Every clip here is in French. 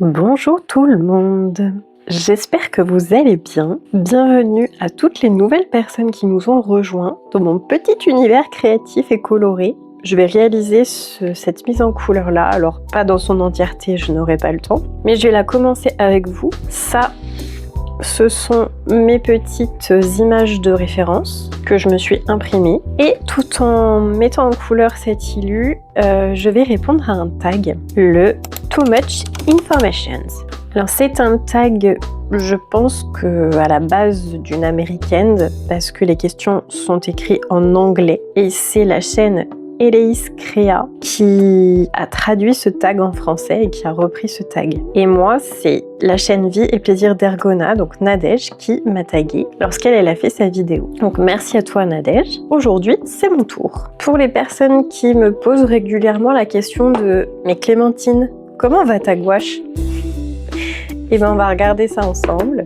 Bonjour tout le monde, j'espère que vous allez bien. Bienvenue à toutes les nouvelles personnes qui nous ont rejoints dans mon petit univers créatif et coloré. Je vais réaliser cette mise en couleur là, alors pas dans son entièreté, je n'aurai pas le temps, mais je vais la commencer avec vous. Ça, ce sont mes petites images de référence que je me suis imprimées. Et tout en mettant en couleur cette illu, je vais répondre à un tag, le Too Much Information. Alors c'est un tag, je pense que à la base d'une américaine, parce que les questions sont écrites en anglais. Et c'est la chaîne Eleis Crea qui a traduit ce tag en français et qui a repris ce tag. Et moi, c'est la chaîne Vie et Plaisir d'Ergona, donc Nadège, qui m'a tagué lorsqu'elle a fait sa vidéo. Donc merci à toi Nadège. Aujourd'hui, c'est mon tour. Pour les personnes qui me posent régulièrement la question de « Mais Clémentine, comment va ta gouache ?» Eh bien, on va regarder ça ensemble.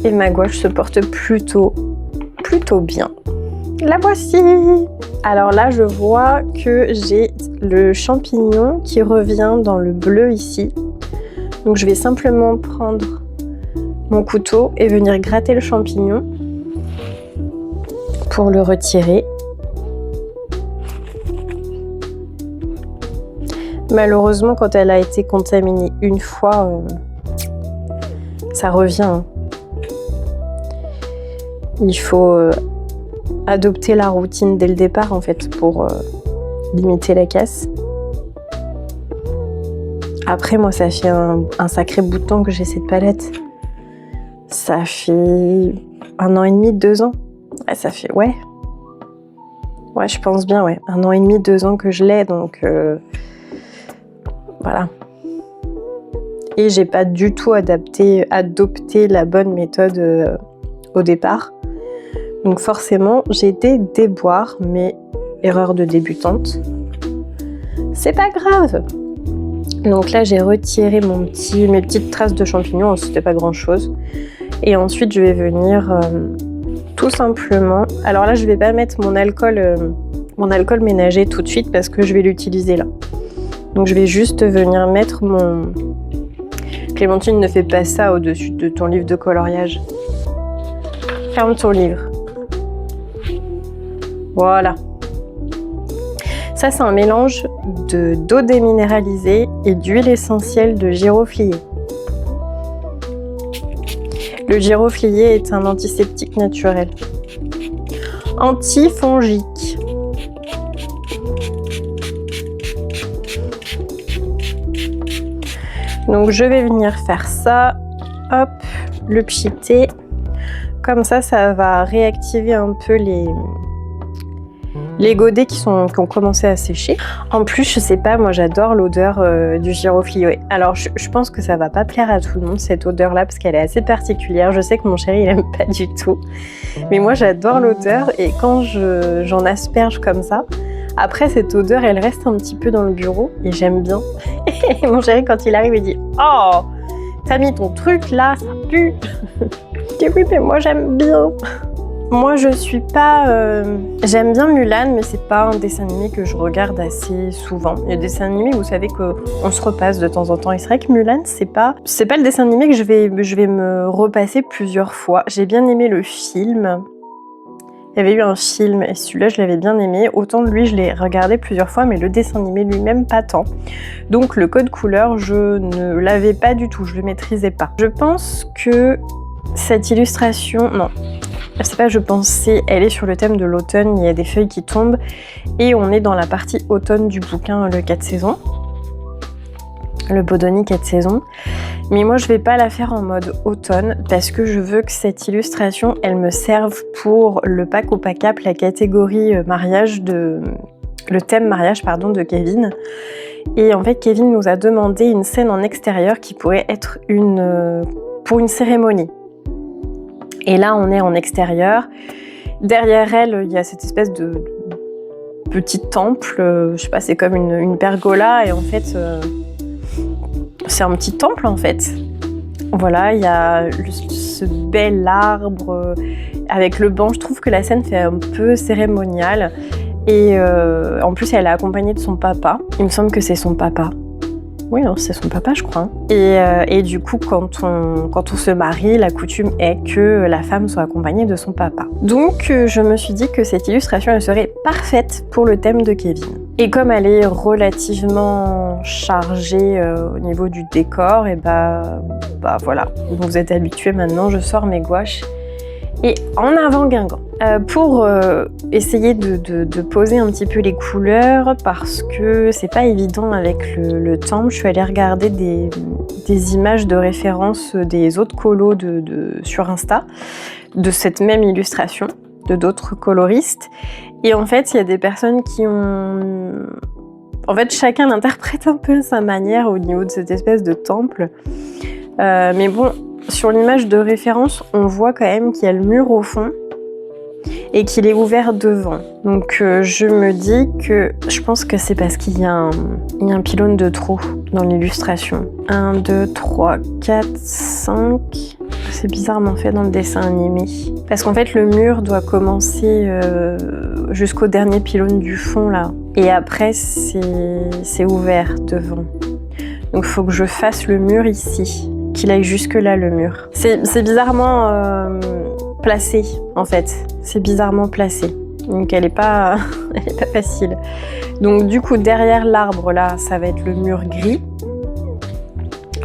Et ma gouache se porte plutôt bien. La voici! Alors là, je vois que j'ai le champignon qui revient dans le bleu ici. Donc je vais simplement prendre mon couteau et venir gratter le champignon pour le retirer. Malheureusement, quand elle a été contaminée une fois, ça revient. Il faut adopter la routine dès le départ en fait pour limiter la casse. Après moi ça fait un sacré bout de temps que j'ai cette palette. Ça fait 1 an et demi, 2 ans. Ouais, ça fait ouais je pense bien 1 an et demi, 2 ans que je l'ai, donc voilà. Et j'ai pas du tout adopté la bonne méthode au départ. Donc forcément, j'ai des déboires, mais erreur de débutante. C'est pas grave. Donc là, j'ai retiré mes petites traces de champignons, c'était pas grand chose. Et ensuite, je vais venir tout simplement... Alors là, je vais pas mettre mon alcool ménager tout de suite parce que je vais l'utiliser là. Donc je vais juste venir mettre mon... Clémentine, ne fais pas ça au-dessus de ton livre de coloriage. Ferme ton livre. Voilà. Ça, c'est un mélange d'eau déminéralisée et d'huile essentielle de giroflier. Le giroflier est un antiseptique naturel. Antifongique. Donc, je vais venir faire ça. Hop, le pchiter. Comme ça, ça va réactiver un peu les godets qui ont commencé à sécher. En plus, je sais pas, moi j'adore l'odeur du giroflier. Alors je pense que ça va pas plaire à tout le monde cette odeur là parce qu'elle est assez particulière. Je sais que mon chéri il aime pas du tout. Mais moi j'adore l'odeur et quand j'en asperge comme ça, après cette odeur elle reste un petit peu dans le bureau et j'aime bien. Et mon chéri quand il arrive il dit « Oh, t'as mis ton truc là, ça pue !» Je dis « Oui mais moi j'aime bien !» Moi je suis pas... J'aime bien Mulan, mais c'est pas un dessin animé que je regarde assez souvent. Il y a des dessins animés, vous savez qu'on se repasse de temps en temps. Et c'est vrai que Mulan, c'est pas le dessin animé que je vais me repasser plusieurs fois. J'ai bien aimé le film. Il y avait eu un film, et celui-là je l'avais bien aimé. Autant de lui, je l'ai regardé plusieurs fois, mais le dessin animé lui-même, pas tant. Donc le code couleur, je ne l'avais pas du tout, je le maîtrisais pas. Je pense que cette illustration... Non. C'est pas je pensais, elle est sur le thème de l'automne, il y a des feuilles qui tombent et on est dans la partie automne du bouquin, le 4 saisons. Le Bodoni 4 saisons. Mais moi je vais pas la faire en mode automne parce que je veux que cette illustration, elle me serve pour le pack au pack up, la catégorie mariage le thème mariage pardon de Kevin. Et en fait Kevin nous a demandé une scène en extérieur qui pourrait être pour une cérémonie. Et là, on est en extérieur. Derrière elle, il y a cette espèce de petit temple. Je sais pas, c'est comme une pergola. Et en fait, c'est un petit temple, en fait. Voilà, il y a ce bel arbre avec le banc. Je trouve que la scène fait un peu cérémoniale. Et en plus, elle est accompagnée de son papa. Il me semble que c'est son papa. Oui, non, c'est son papa, je crois. Et du coup, quand on se marie, la coutume est que la femme soit accompagnée de son papa. Donc, je me suis dit que cette illustration, elle serait parfaite pour le thème de Kevin. Et comme elle est relativement chargée au niveau du décor, et bah voilà. Vous êtes habitués maintenant, je sors mes gouaches. Et en avant Guingamp, pour essayer de poser un petit peu les couleurs, parce que c'est pas évident avec le temple, je suis allée regarder des images de référence des autres colos sur Insta, de cette même illustration, de d'autres coloristes. Et en fait, il y a des personnes qui ont... En fait, chacun l'interprète un peu à sa manière au niveau de cette espèce de temple. Mais bon... Sur l'image de référence, on voit quand même qu'il y a le mur au fond et qu'il est ouvert devant. Donc je me dis que je pense que c'est parce qu'il y a un pylône de trop dans l'illustration. 1, 2, 3, 4, 5... C'est bizarrement fait dans le dessin animé. Parce qu'en fait, le mur doit commencer jusqu'au dernier pylône du fond, là. Et après, c'est ouvert devant. Donc il faut que je fasse le mur ici. Qu'il aille jusque là, le mur. C'est bizarrement placé, en fait. C'est bizarrement placé. Donc elle est pas facile. Donc du coup, derrière l'arbre, là, ça va être le mur gris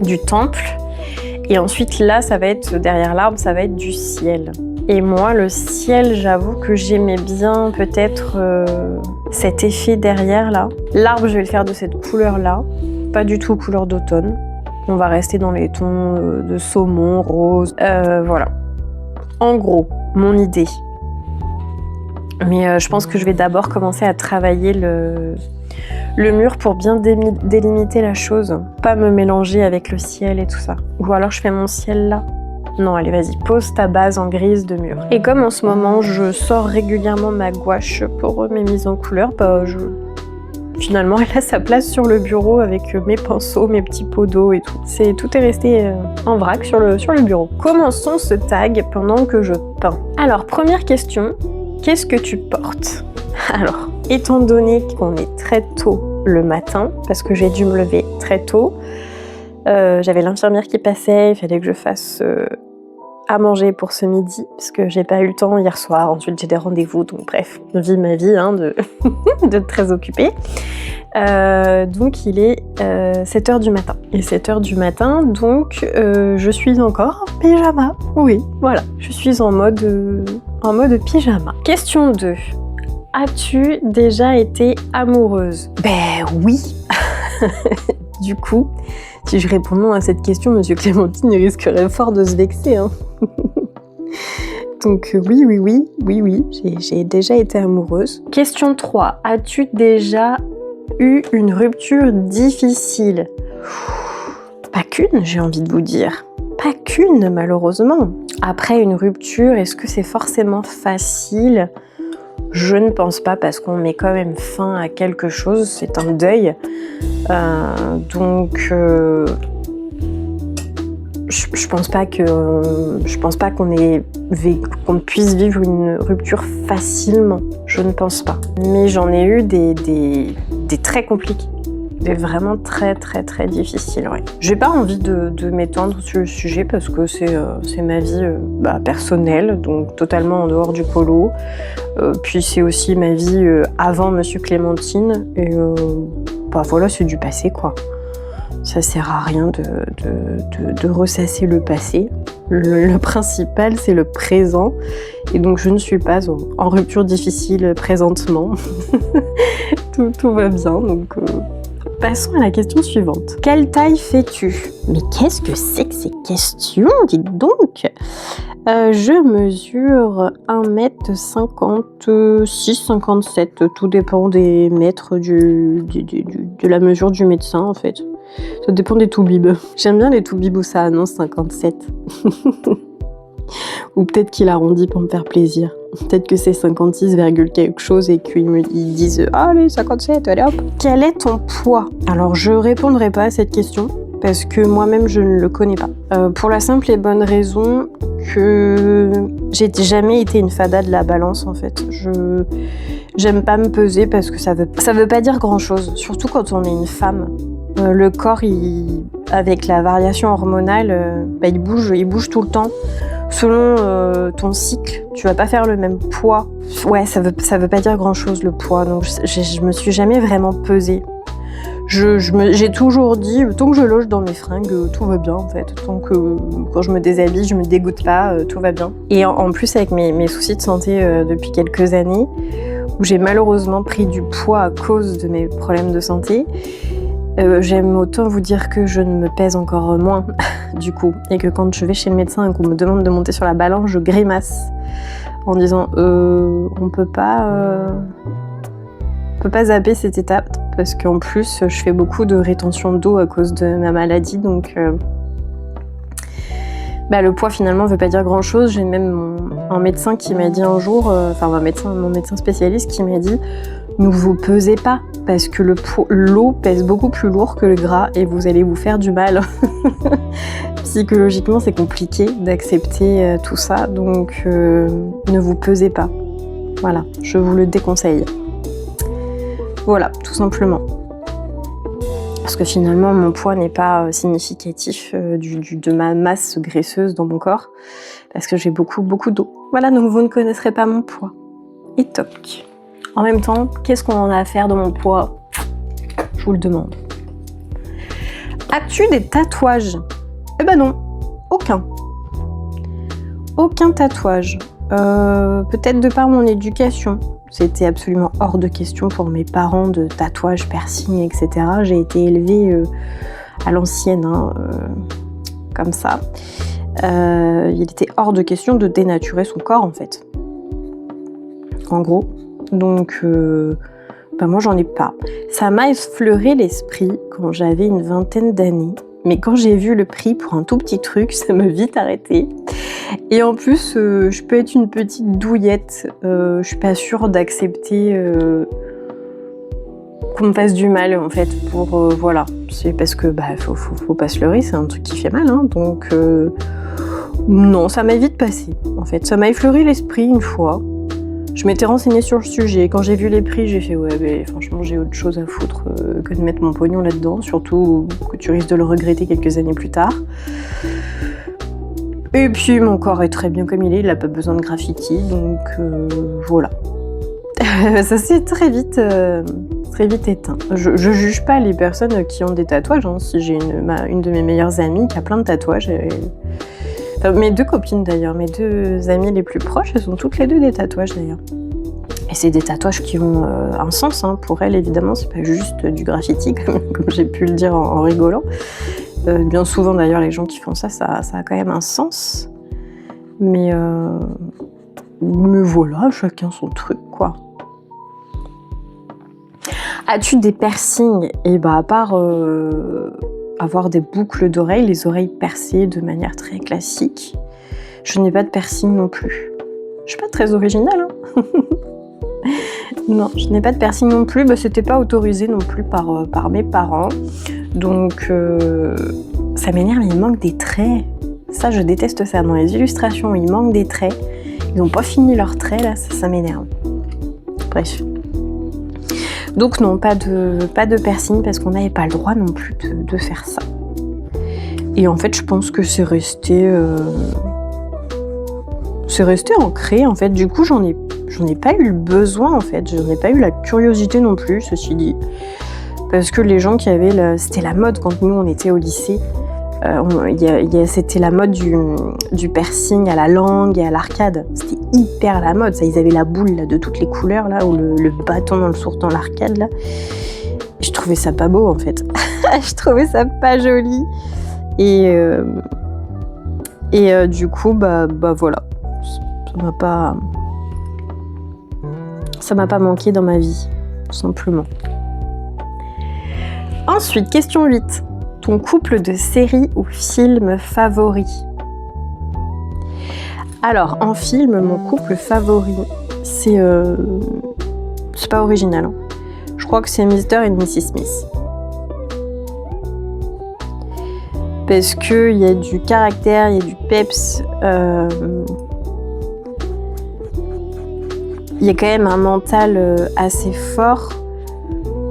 du temple. Et ensuite, là, ça va être, derrière l'arbre, ça va être du ciel. Et moi, le ciel, j'avoue que j'aimais bien peut-être cet effet derrière, là. L'arbre, je vais le faire de cette couleur-là. Pas du tout couleur d'automne. On va rester dans les tons de saumon, rose, voilà. En gros, mon idée. Mais je pense que je vais d'abord commencer à travailler le mur pour bien délimiter la chose. Pas me mélanger avec le ciel et tout ça. Ou alors je fais mon ciel là. Non, allez, vas-y, pose ta base en grise de mur. Et comme en ce moment, je sors régulièrement ma gouache pour mes mises en couleur, bah finalement, elle a sa place sur le bureau avec mes pinceaux, mes petits pots d'eau et tout. Tout est resté en vrac sur le bureau. Commençons ce tag pendant que je peins. Alors, première question, qu'est-ce que tu portes? Alors, étant donné qu'on est très tôt le matin, parce que j'ai dû me lever très tôt, j'avais l'infirmière qui passait, il fallait que je fasse à manger pour ce midi, parce que j'ai pas eu le temps hier soir, ensuite j'ai des rendez-vous, donc bref, je vis ma vie de très occupée. Donc il est 7h du matin. Et 7h du matin, donc je suis encore en pyjama. Oui, voilà, je suis en mode pyjama. Question 2. As-tu déjà été amoureuse? Ben oui. Du coup, si je réponds non à cette question, Monsieur Clémentine, il risquerait fort de se vexer. Hein. Donc oui, j'ai déjà été amoureuse. Question 3. As-tu déjà eu une rupture difficile? Pas qu'une, j'ai envie de vous dire. Pas qu'une, malheureusement. Après une rupture, est-ce que c'est forcément facile? Je ne pense pas, parce qu'on met quand même fin à quelque chose, c'est un deuil. Donc je pense pas qu'on puisse vivre une rupture facilement. Je ne pense pas. Mais j'en ai eu des très compliqués. Des vraiment très difficiles, ouais. J'ai pas envie de m'étendre sur le sujet parce que c'est ma vie personnelle, donc totalement en dehors du colo. Puis c'est aussi ma vie avant Monsieur Clémentine. Et voilà, c'est du passé, quoi. Ça sert à rien de ressasser le passé. Le principal, c'est le présent. Et donc, je ne suis pas en rupture difficile présentement. tout va bien, donc... Passons à la question suivante. Quelle taille fais-tu? Mais qu'est-ce que c'est que ces questions? Dites donc. Je mesure 1m56-57. Tout dépend des mètres de la mesure du médecin, en fait. Ça dépend des toubibs. J'aime bien les toubibs où ça annonce 57. Ou peut-être qu'il arrondit pour me faire plaisir. Peut-être que c'est 56, quelque chose et qu'ils disent « Allez, 57, allez hop !» Quel est ton poids? Alors, je répondrai pas à cette question parce que moi-même, je ne le connais pas. Pour la simple et bonne raison que j'ai jamais été une fada de la balance, en fait. J'aime pas me peser parce que ça veut pas dire grand-chose. Surtout quand on est une femme. Le corps, avec la variation hormonale, il bouge tout le temps. Selon ton cycle, tu vas pas faire le même poids. Ouais, ça veut pas dire grand-chose le poids, donc je me suis jamais vraiment pesée. J'ai toujours dit, tant que je loge dans mes fringues, tout va bien en fait. Tant que quand je me déshabille, je me dégoûte pas, tout va bien. Et en plus avec mes soucis de santé depuis quelques années, où j'ai malheureusement pris du poids à cause de mes problèmes de santé, j'aime autant vous dire que je ne me pèse encore moins du coup. Et que quand je vais chez le médecin et qu'on me demande de monter sur la balance, je grimace en disant on peut pas zapper cette étape. Parce qu'en plus, je fais beaucoup de rétention d'eau à cause de ma maladie, donc le poids finalement ne veut pas dire grand-chose. J'ai même un médecin qui m'a dit un jour, mon médecin spécialiste qui m'a dit « Ne vous pesez pas, parce que l'eau pèse beaucoup plus lourd que le gras et vous allez vous faire du mal. » Psychologiquement, c'est compliqué d'accepter tout ça, donc ne vous pesez pas. Voilà, je vous le déconseille. Voilà, tout simplement. Parce que finalement, mon poids n'est pas significatif de ma masse graisseuse dans mon corps. Parce que j'ai beaucoup d'eau. Voilà, donc vous ne connaisserez pas mon poids. Et toc. En même temps, qu'est-ce qu'on en a à faire de mon poids? Je vous le demande. As-tu des tatouages? Eh ben non, aucun. Aucun tatouage. Peut-être de par mon éducation. C'était absolument hors de question pour mes parents de tatouages, piercings, etc. J'ai été élevée à l'ancienne, comme ça. Il était hors de question de dénaturer son corps, en fait. En gros. Donc, moi, j'en ai pas. Ça m'a effleuré l'esprit quand j'avais une vingtaine d'années. Mais quand j'ai vu le prix pour un tout petit truc, ça m'a vite arrêté. Et en plus, je peux être une petite douillette. Je suis pas sûre d'accepter qu'on me fasse du mal, en fait, voilà. C'est parce que, faut pas se leurrer, c'est un truc qui fait mal, hein. Donc, non, ça m'a vite passé, en fait. Ça m'a effleuré l'esprit une fois. Je m'étais renseignée sur le sujet. Quand j'ai vu les prix, j'ai fait franchement, j'ai autre chose à foutre que de mettre mon pognon là-dedans, surtout que tu risques de le regretter quelques années plus tard. Et puis mon corps est très bien comme il n'a pas besoin de graffiti, donc voilà. Ça s'est très vite éteint. Je juge pas les personnes qui ont des tatouages, hein. Si j'ai une de mes meilleures amies qui a plein de tatouages, mes deux copines d'ailleurs, mes deux amies les plus proches, elles ont toutes les deux des tatouages d'ailleurs. Et c'est des tatouages qui ont un sens, hein. Pour elles évidemment, c'est pas juste du graffiti comme j'ai pu le dire en rigolant. Bien souvent d'ailleurs les gens qui font ça a quand même un sens. Mais voilà, chacun son truc quoi. As-tu des piercings? Et à part avoir des boucles d'oreilles, les oreilles percées de manière très classique, je n'ai pas de piercing non plus. Je suis pas très originale, hein. Non, je n'ai pas de piercing non plus, c'était pas autorisé non plus par mes parents. Donc ça m'énerve, il manque des traits. Ça, je déteste ça. Dans les illustrations, il manque des traits. Ils n'ont pas fini leurs traits, là, ça m'énerve. Bref. Donc non, pas de piercing parce qu'on n'avait pas le droit non plus de faire ça. Et en fait, je pense que c'est resté ancré. En fait, du coup, j'en ai pas eu le besoin, en fait. J'en ai pas eu la curiosité non plus, ceci dit. Parce que les gens qui avaient c'était la mode quand nous on était au lycée. C'était la mode du piercing à la langue et à l'arcade. C'était hyper la mode. Ça, ils avaient la boule là, de toutes les couleurs là, ou le bâton dans le sourd dans l'arcade là. Je trouvais ça pas beau en fait. Je trouvais ça pas joli. Et du coup voilà. Ça m'a pas manqué dans ma vie, tout simplement. Ensuite, question 8. Ton couple de séries ou films favori? Alors, en film, mon couple favori, c'est pas original, hein. Je crois que c'est Mr. et Mrs. Smith. Parce qu'il y a du caractère, il y a du peps. Il y a quand même un mental assez fort.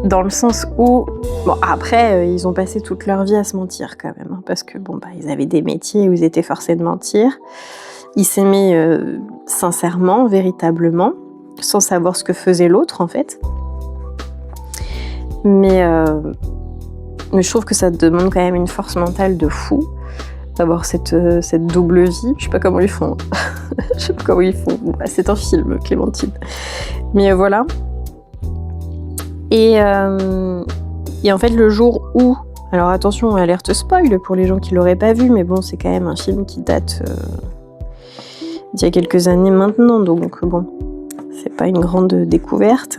dans le sens où, bon, après, ils ont passé toute leur vie à se mentir quand même, hein, parce que bon, bah, ils avaient des métiers où ils étaient forcés de mentir. Ils s'aimaient sincèrement, véritablement, sans savoir ce que faisait l'autre, en fait. Mais je trouve que ça demande quand même une force mentale de fou d'avoir cette double vie. Je sais pas comment ils font. Je sais pas comment ils font. Bon, bah, c'est un film, Clémentine. Mais voilà. Et en fait, le jour où... Alors attention, alerte spoil pour les gens qui l'auraient pas vu, mais bon, c'est quand même un film qui date d'il y a quelques années maintenant, donc bon, c'est pas une grande découverte.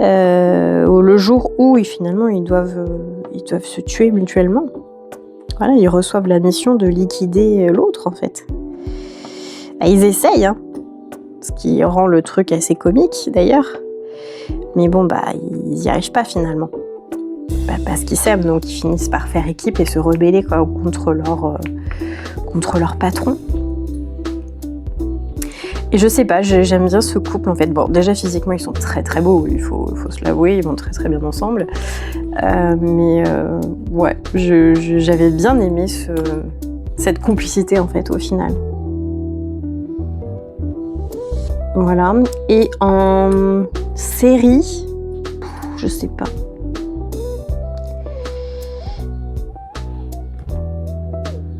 Le jour où finalement ils doivent se tuer mutuellement. Voilà, ils reçoivent la mission de liquider l'autre en fait. Ils essayent, hein, ce qui rend le truc assez comique d'ailleurs. Mais bon, bah, ils n'y arrivent pas finalement. Bah, parce qu'ils s'aiment, donc ils finissent par faire équipe et se rebeller quoi, contre leur patron. Et je sais pas, j'aime bien ce couple en fait. Bon, déjà physiquement ils sont très très beaux, il faut se l'avouer, ils vont très très bien ensemble. Ouais, j'avais bien aimé cette complicité en fait au final. Voilà. Et en série, je sais pas.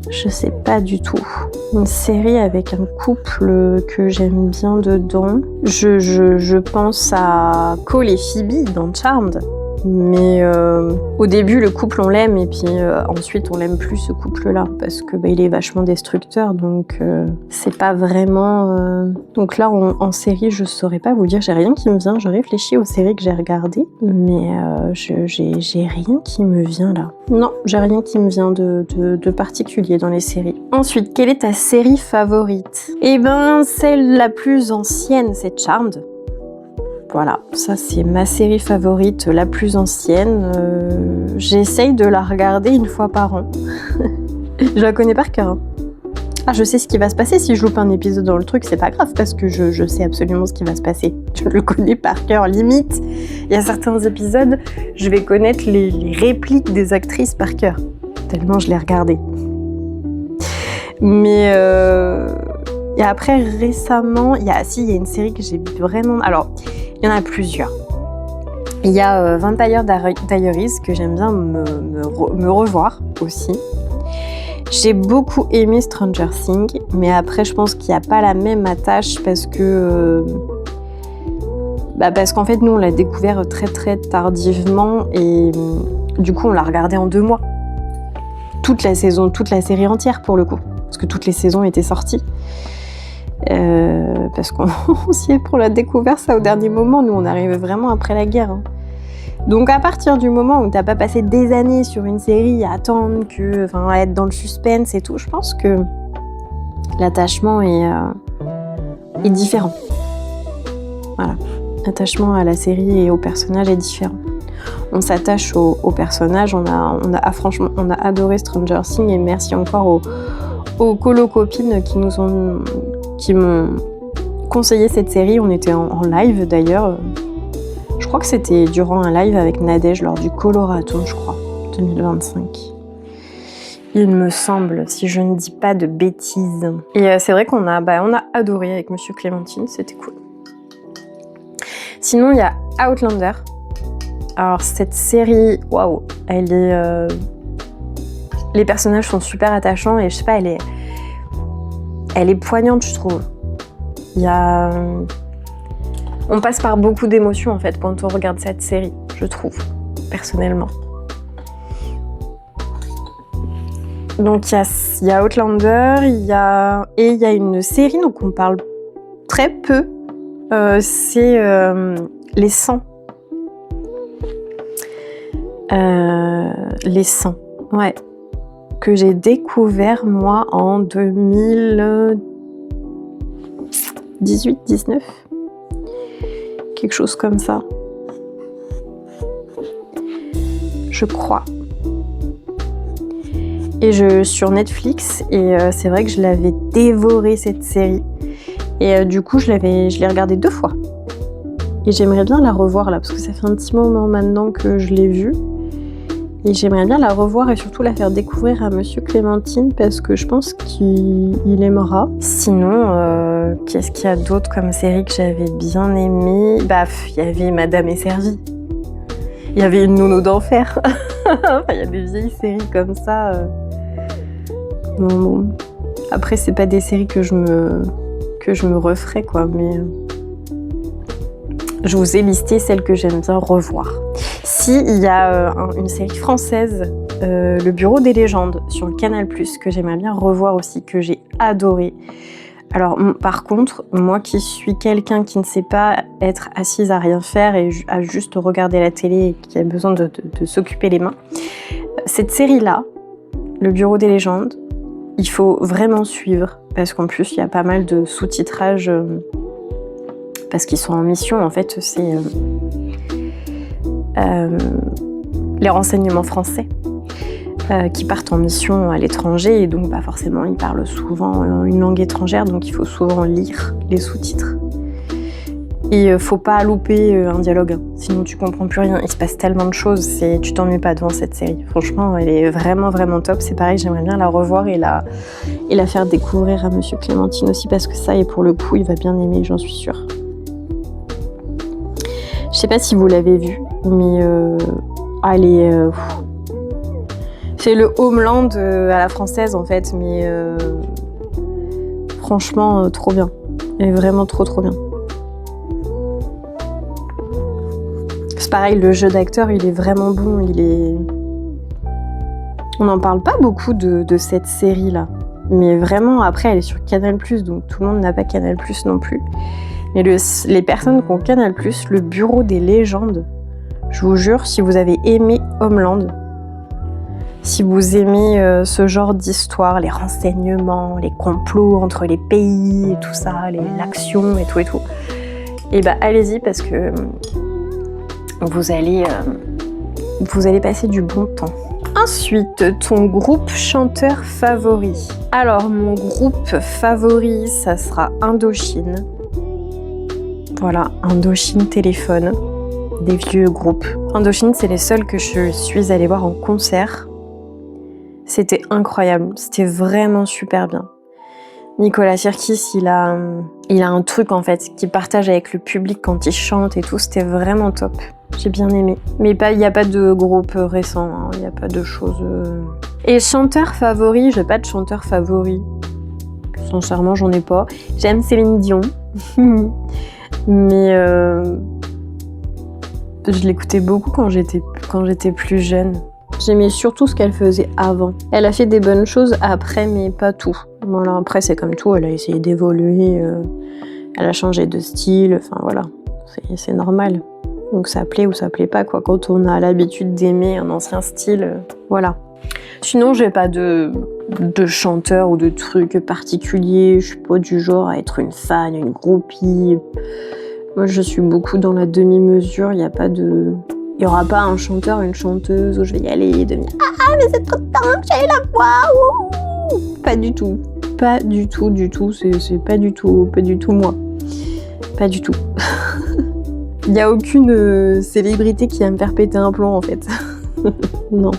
Je sais pas du tout. Une série avec un couple que j'aime bien dedans. Je pense à Cole et Phoebe dans Charmed. Mais au début, le couple, on l'aime, et puis ensuite, on l'aime plus, ce couple-là, parce que il est vachement destructeur, donc c'est pas vraiment... Donc là, en série, je saurais pas vous dire, j'ai rien qui me vient. Je réfléchis aux séries que j'ai regardées, mais j'ai rien qui me vient là. Non, j'ai rien qui me vient de particulier dans les séries. Ensuite, quelle est ta série favorite? Eh ben, celle la plus ancienne, c'est Charmed. Voilà, ça c'est ma série favorite, la plus ancienne. J'essaye de la regarder une fois par an. Je la connais par cœur. Hein. Ah, je sais ce qui va se passer si je loupe un épisode dans le truc, c'est pas grave parce que je sais absolument ce qui va se passer. Je le connais par cœur, limite. Il y a certains épisodes, je vais connaître les répliques des actrices par cœur, tellement je l'ai regardé. Mais et après récemment, il y a une série que j'ai vraiment... Alors, il y en a plusieurs. Il y a Vampire Diaries que j'aime bien me revoir aussi. J'ai beaucoup aimé Stranger Things, mais après je pense qu'il n'y a pas la même attache parce qu'en fait nous on l'a découvert très très tardivement et du coup on l'a regardé en 2 mois. Toute la série entière pour le coup, parce que toutes les saisons étaient sorties. Parce qu'on s'y est pour la découverte ça au dernier moment, nous on arrivait vraiment après la guerre. Hein. Donc à partir du moment où t'as pas passé des années sur une série à attendre à être dans le suspense et tout, je pense que l'attachement est différent. Voilà, l'attachement à la série et au personnage est différent. On s'attache au personnage, franchement on a adoré Stranger Things et merci encore aux colo-copines qui m'ont conseillé cette série. On était en live d'ailleurs. Je crois que c'était durant un live avec Nadège lors du Coloraton, je crois, 2025. Il me semble, si je ne dis pas de bêtises. Et c'est vrai qu'on a adoré avec Monsieur Clémentine, c'était cool. Sinon, il y a Outlander. Alors cette série, waouh, elle est... Les personnages sont super attachants et je sais pas, elle est poignante, je trouve. On passe par beaucoup d'émotions en fait quand on regarde cette série, je trouve, personnellement. Donc il y a Outlander, il y a une série dont on parle très peu, c'est Les 100. Les 100, ouais. Que j'ai découvert moi en 2018-19. Quelque chose comme ça. Je crois. Et sur Netflix, et c'est vrai que je l'avais dévoré cette série. Et du coup, je l'ai regardée 2 fois. Et j'aimerais bien la revoir là, parce que ça fait un petit moment maintenant que je l'ai vue. Et j'aimerais bien la revoir et surtout la faire découvrir à Monsieur Clémentine parce que je pense qu'il aimera. Sinon, qu'est-ce qu'il y a d'autre comme série que j'avais bien aimée? Il y avait Madame est servie. Il y avait Une nounou d'enfer. Il y a des vieilles séries comme ça. Bon. Après, c'est pas des séries que je me referais, quoi, mais je vous ai listé celles que j'aime bien revoir. Si, il y a une série française, Le Bureau des légendes, sur le Canal+, que j'aimerais bien revoir aussi, que j'ai adoré. Alors, par contre, moi qui suis quelqu'un qui ne sait pas être assise à rien faire et à juste regarder la télé et qui a besoin de s'occuper les mains, cette série-là, Le Bureau des légendes, il faut vraiment suivre, parce qu'en plus, il y a pas mal de sous-titrage, parce qu'ils sont en mission, en fait, c'est les renseignements français qui partent en mission à l'étranger, et donc forcément, ils parlent souvent une langue étrangère, donc il faut souvent lire les sous-titres. Et faut pas louper un dialogue, hein, sinon tu comprends plus rien. Il se passe tellement de choses, tu t'ennuies pas devant cette série. Franchement, elle est vraiment vraiment top. C'est pareil, j'aimerais bien la revoir et la faire découvrir à Monsieur Clémentine aussi, parce que ça, et pour le coup, il va bien aimer, j'en suis sûre. Je sais pas si vous l'avez vue, mais elle est... c'est le Homeland à la française en fait, mais franchement, trop bien. Elle est vraiment trop bien. C'est pareil, le jeu d'acteur, il est vraiment bon. On n'en parle pas beaucoup de cette série-là. Mais vraiment, après, elle est sur Canal+, donc tout le monde n'a pas Canal+, non plus. Mais les personnes qui ont Canal+, Le Bureau des légendes, je vous jure, si vous avez aimé Homeland, si vous aimez ce genre d'histoire, les renseignements, les complots entre les pays et tout ça, l'action et tout, et allez-y, parce que vous allez passer du bon temps. Ensuite, ton groupe chanteur favori. Alors, mon groupe favori, ça sera Indochine. Voilà, Indochine Téléphone, des vieux groupes. Indochine, c'est les seuls que je suis allée voir en concert. C'était incroyable, c'était vraiment super bien. Nicolas Sirkis, il a un truc en fait qu'il partage avec le public quand il chante et tout, c'était vraiment top. J'ai bien aimé. Mais il n'y a pas de groupe récent, il n'y a pas de choses... Et chanteur favori, j'ai pas de chanteur favori. Sincèrement, j'en ai pas. J'aime Céline Dion. Mais je l'écoutais beaucoup quand j'étais plus jeune. J'aimais surtout ce qu'elle faisait avant. Elle a fait des bonnes choses après, mais pas tout. Voilà, après c'est comme tout, elle a essayé d'évoluer, elle a changé de style, enfin voilà, c'est normal. Donc ça plaît ou ça plaît pas, quoi, quand on a l'habitude d'aimer un ancien style, voilà. Sinon, j'ai pas de chanteur ou de truc particulier, je suis pas du genre à être une fan, une groupie. Moi, je suis beaucoup dans la demi-mesure, il y aura pas un chanteur, une chanteuse où je vais y aller et devenir « Ah, mais c'est trop dingue, j'ai la voix !» Pas du tout. Pas du tout, c'est pas du tout moi. Pas du tout. Il n'y a aucune célébrité qui va me faire péter un plomb en fait. Non.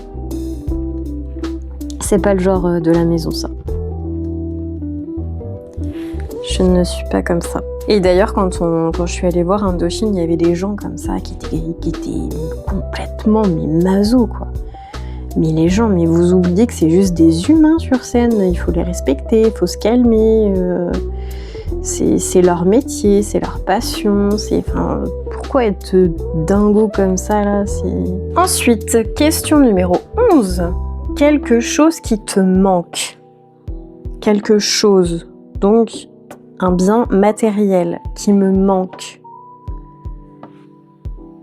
C'est pas le genre de la maison, ça. Je ne suis pas comme ça. Et d'ailleurs, quand je suis allée voir Indochine, il y avait des gens comme ça qui étaient complètement maso, quoi. Mais les gens, mais vous oubliez que c'est juste des humains sur scène, il faut les respecter, il faut se calmer. C'est leur métier, c'est leur passion, pourquoi être dingo comme ça, là, Ensuite, question numéro 11. Quelque chose qui te manque. Quelque chose. Donc, un bien matériel qui me manque.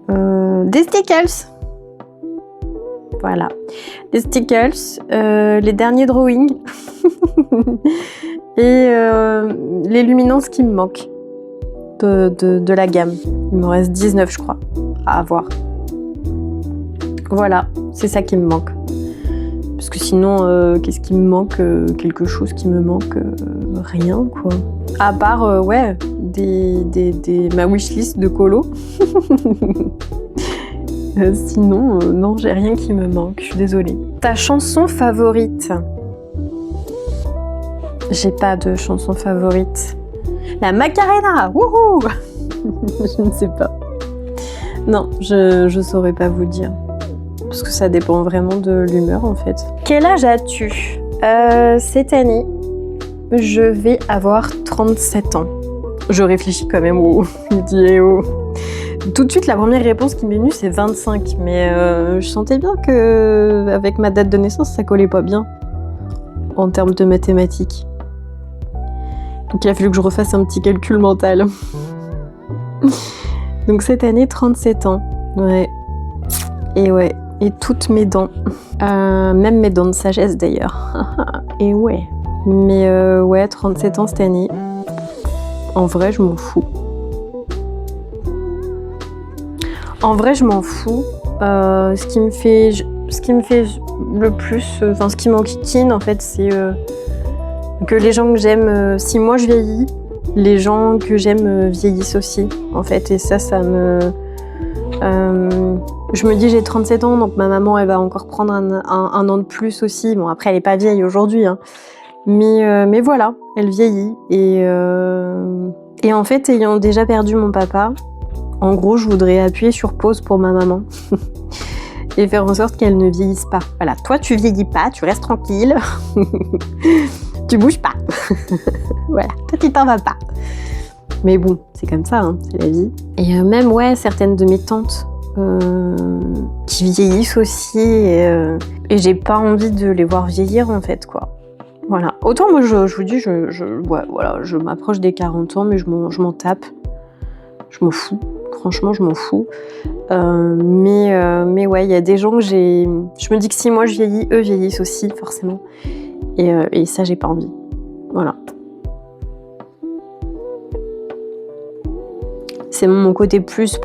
Des stickers. Voilà. Des stickers, les derniers drawings et les luminances qui me manquent de la gamme. Il me reste 19, je crois, à avoir. Voilà, c'est ça qui me manque. Parce que sinon, qu'est-ce qui me manque? Quelque chose qui me manque? Rien, quoi. À part, ouais, ma wishlist de colo. Sinon, non, j'ai rien qui me manque, je suis désolée. Ta chanson favorite? J'ai pas de chanson favorite. La Macarena, wouhou. Je ne sais pas. Non, je saurais pas vous dire. Parce que ça dépend vraiment de l'humeur en fait. Quel âge as-tu? Cette année, je vais avoir 37 ans. Je réfléchis quand même au vidéo. Tout de suite, la première réponse qui m'est venue, c'est 25. Mais je sentais bien que avec ma date de naissance, ça collait pas bien en termes de mathématiques. Donc il a fallu que je refasse un petit calcul mental. Donc cette année, 37 ans. Ouais. Et ouais. Et toutes mes dents. Même mes dents de sagesse d'ailleurs. Et ouais. Mais ouais, 37 ans cette année. En vrai, je m'en fous. En vrai, je m'en fous. Ce qui me fait le plus, enfin ce qui m'enquiquine en fait, c'est que les gens que j'aime, si moi je vieillis, les gens que j'aime vieillissent aussi, en fait. Et ça me... je me dis, j'ai 37 ans, donc ma maman, elle va encore prendre un an de plus aussi. Bon, après, elle est pas vieille aujourd'hui, hein. Mais voilà, elle vieillit. Et en fait, ayant déjà perdu mon papa, en gros, je voudrais appuyer sur pause pour ma maman et faire en sorte qu'elle ne vieillisse pas. Voilà, toi, tu vieillis pas, tu restes tranquille, tu bouges pas. Voilà, toi, tu t'en vas pas. Mais bon, c'est comme ça, hein, c'est la vie. Et même, ouais, certaines de mes tantes qui vieillissent aussi et j'ai pas envie de les voir vieillir, en fait, quoi. Voilà. Autant, moi, je vous dis, ouais, voilà, je m'approche des 40 ans, mais je m'en tape. Je m'en fous. Franchement, je m'en fous. Mais ouais, il y a des gens que j'ai... Je me dis que si moi je vieillis, eux vieillissent aussi, forcément. Et ça, j'ai pas envie. Voilà. C'est mon côté plus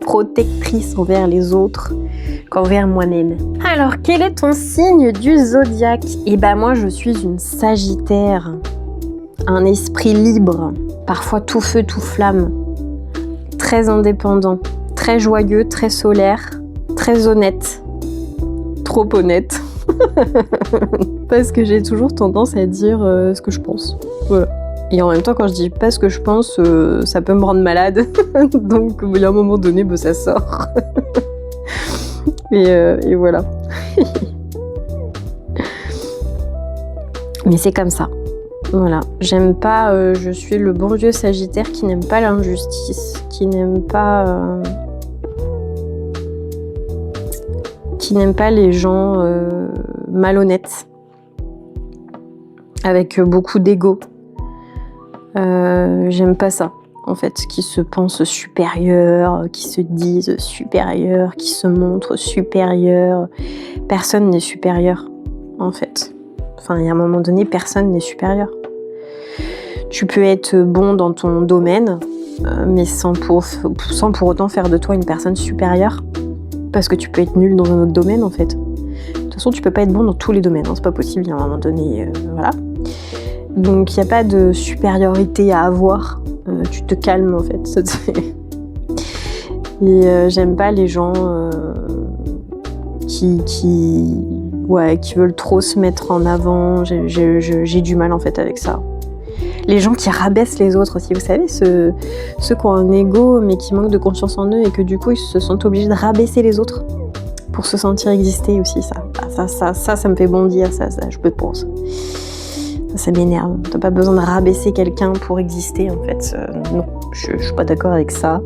protectrice envers les autres qu'envers moi-même. Alors, quel est ton signe du zodiaque? Eh ben moi, je suis une Sagittaire. Un esprit libre. Parfois tout feu, tout flamme. Très indépendant. Très joyeux, très solaire. Très honnête. Trop honnête. Parce que j'ai toujours tendance à dire ce que je pense. Voilà. Et en même temps, quand je dis pas ce que je pense, ça peut me rendre malade. Donc, il y a un moment donné, ça sort. et voilà. Mais c'est comme ça. Voilà. J'aime pas... je suis le bon vieux Sagittaire qui n'aime pas l'injustice, qui n'aime pas les gens malhonnêtes, avec beaucoup d'ego. J'aime pas ça, en fait, qui se pensent supérieurs, qui se disent supérieurs, qui se montrent supérieurs. Personne n'est supérieur, en fait. Enfin, il y a un moment donné, personne n'est supérieur. Tu peux être bon dans ton domaine, mais sans pour autant faire de toi une personne supérieure. Parce que tu peux être nul dans un autre domaine, en fait. De toute façon, tu peux pas être bon dans tous les domaines, hein, c'est pas possible, il y a un moment donné, voilà. Donc, il n'y a pas de supériorité à avoir. Tu te calmes, en fait. Et j'aime pas les gens qui veulent trop se mettre en avant. J'ai du mal, en fait, avec ça. Les gens qui rabaissent les autres aussi, vous savez, ceux qui ont un ego, mais qui manquent de confiance en eux et que, du coup, ils se sentent obligés de rabaisser les autres pour se sentir exister aussi, ça me fait bondir, ça je peux pas. Ça m'énerve. T'as pas besoin de rabaisser quelqu'un pour exister, en fait. Non, je suis pas d'accord avec ça.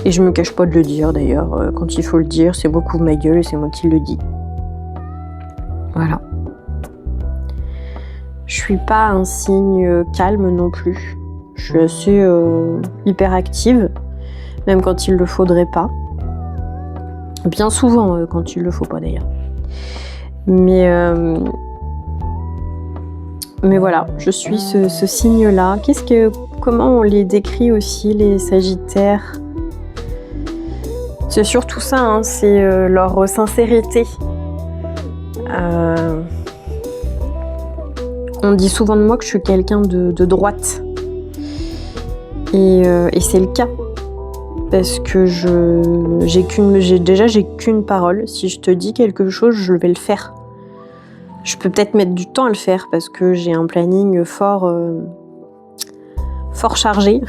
Et je me cache pas de le dire, d'ailleurs. Quand il faut le dire, c'est moi qui ouvre ma gueule et c'est moi qui le dis. Voilà. Je suis pas un signe calme non plus. Je suis assez hyperactive, même quand il le faudrait pas. Bien souvent, quand il le faut pas, d'ailleurs. Mais voilà, je suis ce signe-là. Comment on les décrit aussi, les Sagittaires? C'est surtout ça, hein, c'est leur sincérité. On dit souvent de moi que je suis quelqu'un de droite. Et c'est le cas. Parce que j'ai qu'une parole. Si je te dis quelque chose, je vais le faire. Je peux peut-être mettre du temps à le faire parce que j'ai un planning fort chargé,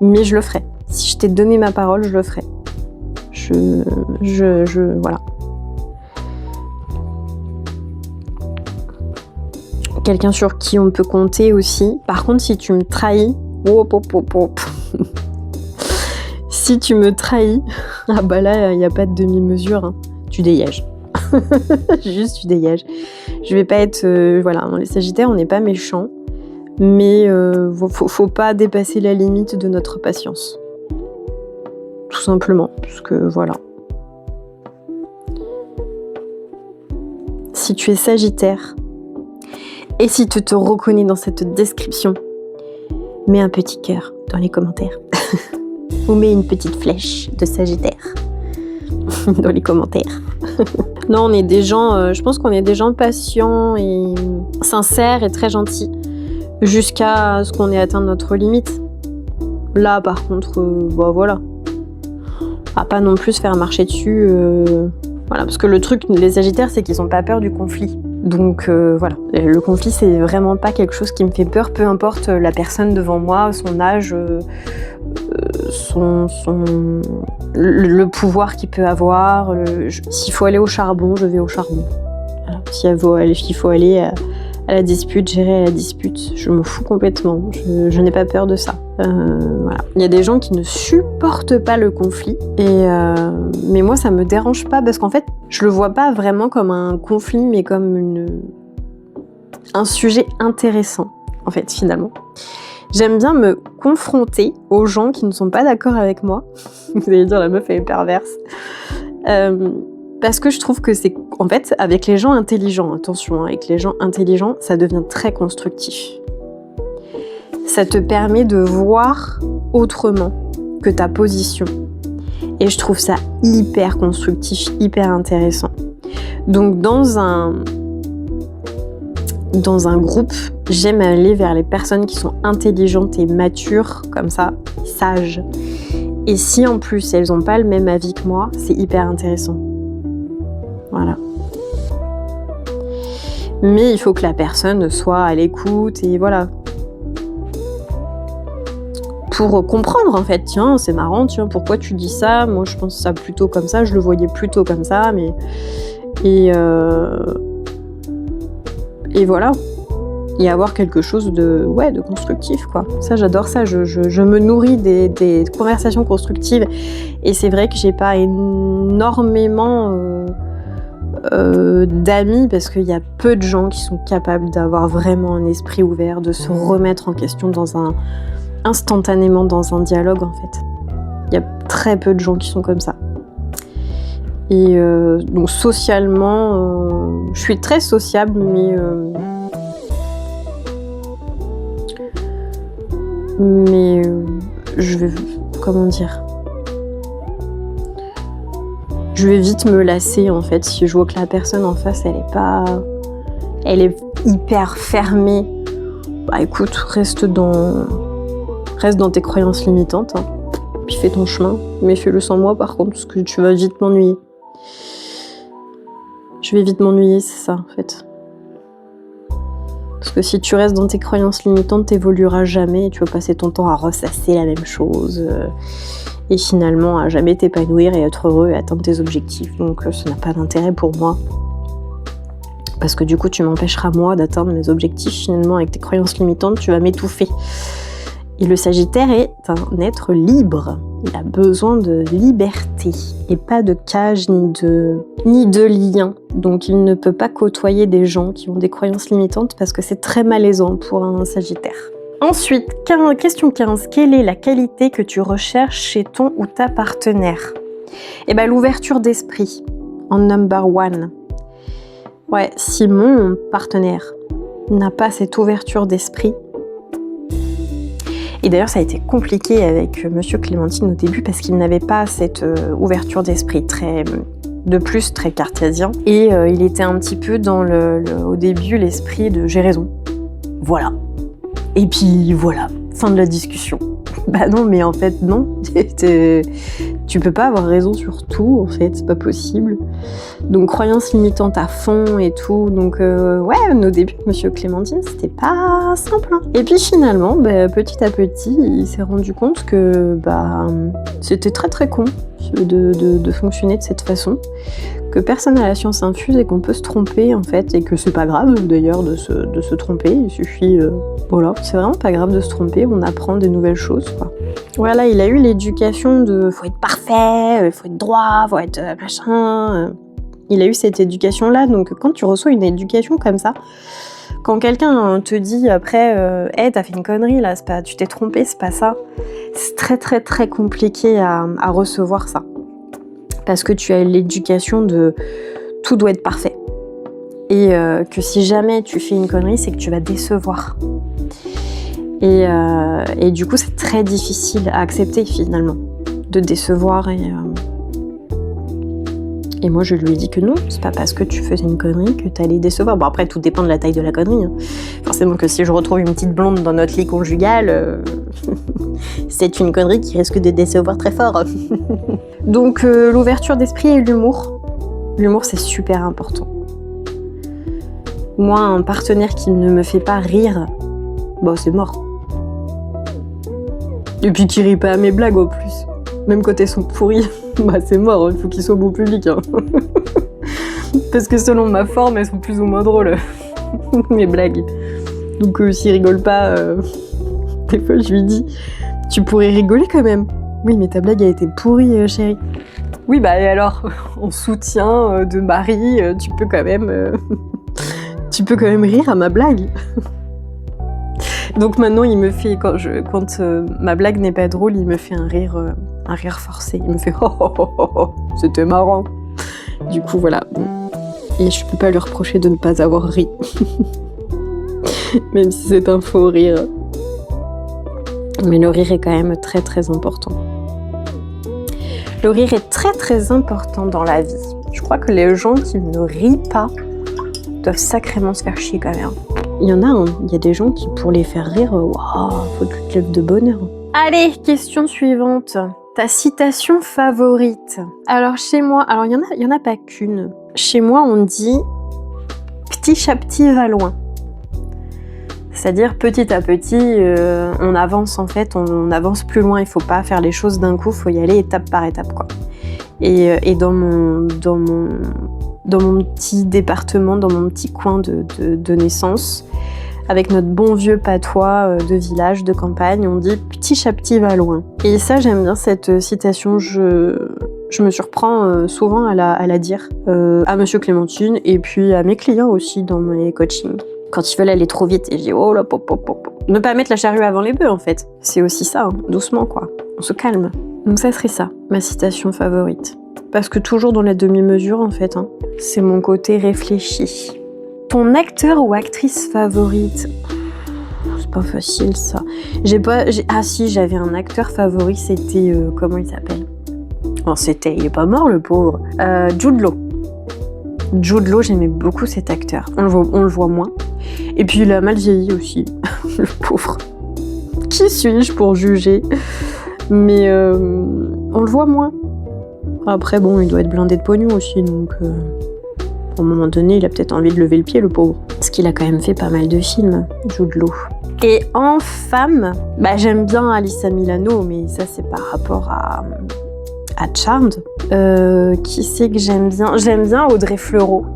mais je le ferai. Si je t'ai donné ma parole, je le ferai. Voilà. Quelqu'un sur qui on peut compter aussi. Par contre, si tu me trahis, si tu me trahis, ah bah là, il n'y a pas de demi-mesure, hein. Tu dégages. Juste, tu dégages. Je vais pas être... voilà, les Sagittaires, on n'est pas méchants, mais faut pas dépasser la limite de notre patience. Tout simplement, parce que voilà. Si tu es Sagittaire, et si tu te reconnais dans cette description, mets un petit cœur dans les commentaires. Ou mets une petite flèche de Sagittaire dans les commentaires. Non, on est des gens, je pense qu'on est des gens patients et sincères et très gentils jusqu'à ce qu'on ait atteint notre limite. Là, par contre, voilà. On va pas non plus se faire marcher dessus. Voilà, parce que le truc, les Sagittaires, c'est qu'ils ont pas peur du conflit. Donc voilà, le conflit, c'est vraiment pas quelque chose qui me fait peur, peu importe la personne devant moi, son âge, le pouvoir qu'il peut avoir. S'il faut aller au charbon, je vais au charbon. Voilà. S'il faut aller à la dispute, j'irai à la dispute. Je me fous complètement, je n'ai pas peur de ça. Voilà. Il y a des gens qui ne supportent pas le conflit, mais moi ça me dérange pas parce qu'en fait je le vois pas vraiment comme un conflit, mais comme un sujet intéressant en fait finalement. J'aime bien me confronter aux gens qui ne sont pas d'accord avec moi. Vous allez dire la meuf elle est perverse. Parce que je trouve que c'est... En fait, avec les gens intelligents, attention, avec les gens intelligents, ça devient très constructif. Ça te permet de voir autrement que ta position. Et je trouve ça hyper constructif, hyper intéressant. Donc dans un groupe, j'aime aller vers les personnes qui sont intelligentes et matures, comme ça, sages. Et si en plus elles n'ont pas le même avis que moi, c'est hyper intéressant. Voilà. Mais il faut que la personne soit à l'écoute et voilà. Pour comprendre en fait, tiens, c'est marrant, tiens, pourquoi tu dis ça? Moi je pense ça plutôt comme ça, je le voyais plutôt comme ça, mais... Et voilà. Et avoir quelque chose de constructif, quoi. Ça, j'adore ça. Je me nourris des conversations constructives. Et c'est vrai que j'ai pas énormément d'amis parce qu'il y a peu de gens qui sont capables d'avoir vraiment un esprit ouvert, de se remettre en question instantanément dans un dialogue, en fait. Il y a très peu de gens qui sont comme ça. Et donc socialement, je suis très sociable, mais je vais, comment dire, je vais vite me lasser en fait si je vois que la personne en face elle est hyper fermée. Bah écoute, reste dans tes croyances limitantes, hein. Puis fais ton chemin, mais fais-le sans moi par contre, parce que tu vas vite m'ennuyer. Je vais vite m'ennuyer, c'est ça en fait. Parce que si tu restes dans tes croyances limitantes, t'évolueras jamais et tu vas passer ton temps à ressasser la même chose et finalement à jamais t'épanouir et être heureux et atteindre tes objectifs. Donc ça n'a pas d'intérêt pour moi. Parce que du coup, tu m'empêcheras moi d'atteindre mes objectifs. Finalement, avec tes croyances limitantes, tu vas m'étouffer. Et le Sagittaire est un être libre. Il a besoin de liberté et pas de cage ni de lien. Donc il ne peut pas côtoyer des gens qui ont des croyances limitantes parce que c'est très malaisant pour un Sagittaire. Ensuite, question 15. Quelle est la qualité que tu recherches chez ton ou ta partenaire? Eh bien, l'ouverture d'esprit en number one. Ouais, si mon partenaire n'a pas cette ouverture d'esprit, et d'ailleurs ça a été compliqué avec Monsieur Clémentine au début parce qu'il n'avait pas cette ouverture d'esprit très cartésien, et il était un petit peu dans au début l'esprit de j'ai raison, voilà, et puis voilà, fin de la discussion. Bah non, mais en fait, non. Tu peux pas avoir raison sur tout, en fait, c'est pas possible. Donc, croyances limitantes à fond et tout. Donc, ouais, nos débuts, Monsieur Clémentine, c'était pas simple. Hein. Et puis finalement, petit à petit, il s'est rendu compte que c'était très très con de fonctionner de cette façon. Que personne n'a la science infuse et qu'on peut se tromper, en fait. Et que c'est pas grave, d'ailleurs, de se tromper. Il suffit... Voilà, c'est vraiment pas grave de se tromper, on apprend des nouvelles choses, quoi. Voilà, il a eu l'éducation de faut être parfait, faut être droit, faut être machin. Il a eu cette éducation-là, donc quand tu reçois une éducation comme ça, quand quelqu'un te dit après hey, t'as fait une connerie là, tu t'es trompé, c'est pas ça, c'est très très très compliqué à recevoir ça. Parce que tu as l'éducation de tout doit être parfait. Et que si jamais tu fais une connerie, c'est que tu vas décevoir. Et du coup, c'est très difficile à accepter finalement, de décevoir. Et moi, je lui ai dit que non, c'est pas parce que tu faisais une connerie que t'allais décevoir. Bon, après, tout dépend de la taille de la connerie. Hein. Forcément que si je retrouve une petite blonde dans notre lit conjugal, c'est une connerie qui risque de décevoir très fort. Donc, l'ouverture d'esprit et l'humour. L'humour, c'est super important. Moi, un partenaire qui ne me fait pas rire, c'est mort. Et puis qui rit pas à mes blagues en plus. Même quand elles sont pourries, c'est mort, il faut qu'ils soient bon public. Hein. Parce que selon ma forme, elles sont plus ou moins drôles, mes blagues. Donc s'il rigole pas, des fois je lui dis, tu pourrais rigoler quand même. Oui, mais ta blague a été pourrie, chérie. Oui, et alors, en soutien de mari, tu peux quand même rire à ma blague. Donc maintenant, il me fait, quand ma blague n'est pas drôle, il me fait un rire forcé. Il me fait oh, c'était marrant. Du coup, voilà. Et je peux pas lui reprocher de ne pas avoir ri. Même si c'est un faux rire. Mais le rire est quand même très très important. Le rire est très très important dans la vie. Je crois que les gens qui ne rient pas doivent sacrément se faire chier quand même. Il y en a, il y a des gens qui, pour les faire rire, faut que tu te lèves de bonne heure. Allez, question suivante. Ta citation favorite. Alors chez moi, il y en a pas qu'une. Chez moi, on dit petit chat petit va loin. C'est-à-dire petit à petit, on avance en fait, on avance plus loin. Il faut pas faire les choses d'un coup, faut y aller étape par étape, quoi. Et dans mon petit département, dans mon petit coin de naissance, avec notre bon vieux patois de village, de campagne, on dit « petit chat petit va loin ». Et ça, j'aime bien cette citation, je me surprends souvent à la dire à Monsieur Clémentine et puis à mes clients aussi dans mes coachings. Quand ils veulent aller trop vite, et je dis « oh là, pop, pop, pop ». Ne pas mettre la charrue avant les bœufs, en fait. C'est aussi ça, doucement, quoi. On se calme. Donc ça serait ça, ma citation favorite. Parce que toujours dans la demi-mesure, en fait, c'est mon côté réfléchi. Ton acteur ou actrice favorite? C'est pas facile, ça. Ah si, j'avais un acteur favori, c'était... comment il s'appelle? Il est pas mort, le pauvre. Jude Law. Jude Law, j'aimais beaucoup cet acteur. On le voit moins. Et puis il a mal vieilli aussi, le pauvre. Qui suis-je pour juger? Mais on le voit moins. Après, il doit être blindé de pognon aussi, donc à un moment donné, il a peut-être envie de lever le pied, le pauvre. Parce qu'il a quand même fait pas mal de films, Jude Law. Et en femme, j'aime bien Alyssa Milano, mais ça, c'est par rapport à Charmed. Qui c'est que j'aime bien? J'aime bien Audrey Fleurot.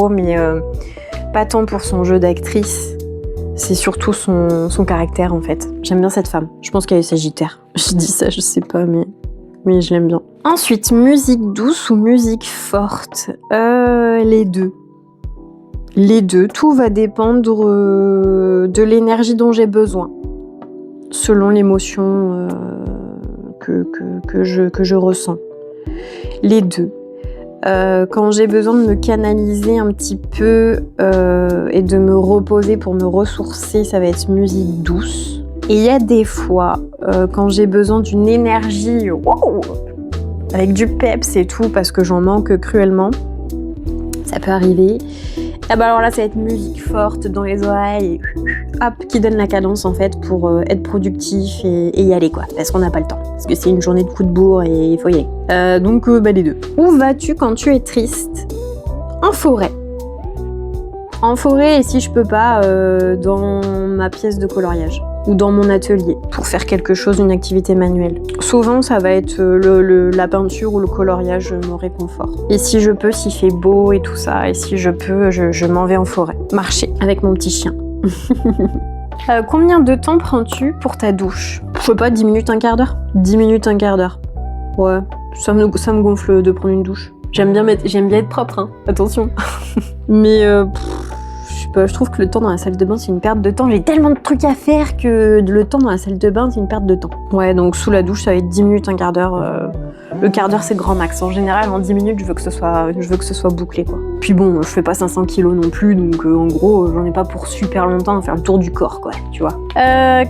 Mais pas tant pour son jeu d'actrice. C'est surtout son caractère, en fait. J'aime bien cette femme. Je pense qu'elle est sagittaire. Je dis ça, je sais pas, mais je l'aime bien. Ensuite, musique douce ou musique forte? Les deux. Les deux. Tout va dépendre de l'énergie dont j'ai besoin. Selon l'émotion que je ressens. Les deux. Quand j'ai besoin de me canaliser un petit peu et de me reposer pour me ressourcer, ça va être musique douce. Et il y a des fois, quand j'ai besoin d'une énergie, avec du peps et tout, parce que j'en manque cruellement, ça peut arriver, Ah bah alors là, ça va être musique forte dans les oreilles, hop, qui donne la cadence en fait pour être productif et y aller quoi, parce qu'on n'a pas le temps, parce que c'est une journée de coup de bourre et il faut y aller. Donc bah les deux. Où vas-tu quand tu es triste? En forêt. En forêt et si je peux pas, dans ma pièce de coloriage ou dans mon atelier pour faire quelque chose, une activité manuelle. Souvent ça va être la peinture ou le coloriage me réconforte. Et si je peux, s'il fait beau et tout ça, et si je peux, je m'en vais en forêt. Marcher avec mon petit chien. Combien de temps prends-tu pour ta douche? Je sais pas, 10 minutes, un quart d'heure? 10 minutes, un quart d'heure. Ouais, ça me gonfle de prendre une douche. J'aime bien être propre, hein, attention. Mais je trouve que le temps dans la salle de bain c'est une perte de temps. J'ai tellement de trucs à faire que le temps dans la salle de bain c'est une perte de temps. Ouais, donc sous la douche ça va être 10 minutes, un quart d'heure. Le quart d'heure c'est grand max. En général en 10 minutes je veux que ce soit bouclé quoi. Puis bon, je fais pas 500 kilos non plus, donc en gros j'en ai pas pour super longtemps à faire le tour du corps quoi, tu vois.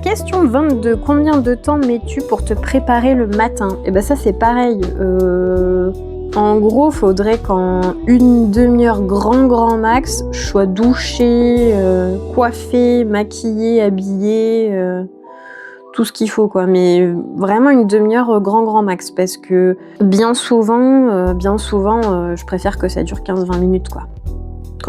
Question 22, combien de temps mets-tu pour te préparer le matin? Et ben ça c'est pareil. En gros, faudrait qu'en une demi-heure grand max, je sois douchée, coiffée, maquillée, habillée, tout ce qu'il faut quoi. Mais vraiment une demi-heure grand max parce que bien souvent, je préfère que ça dure 15-20 minutes quoi.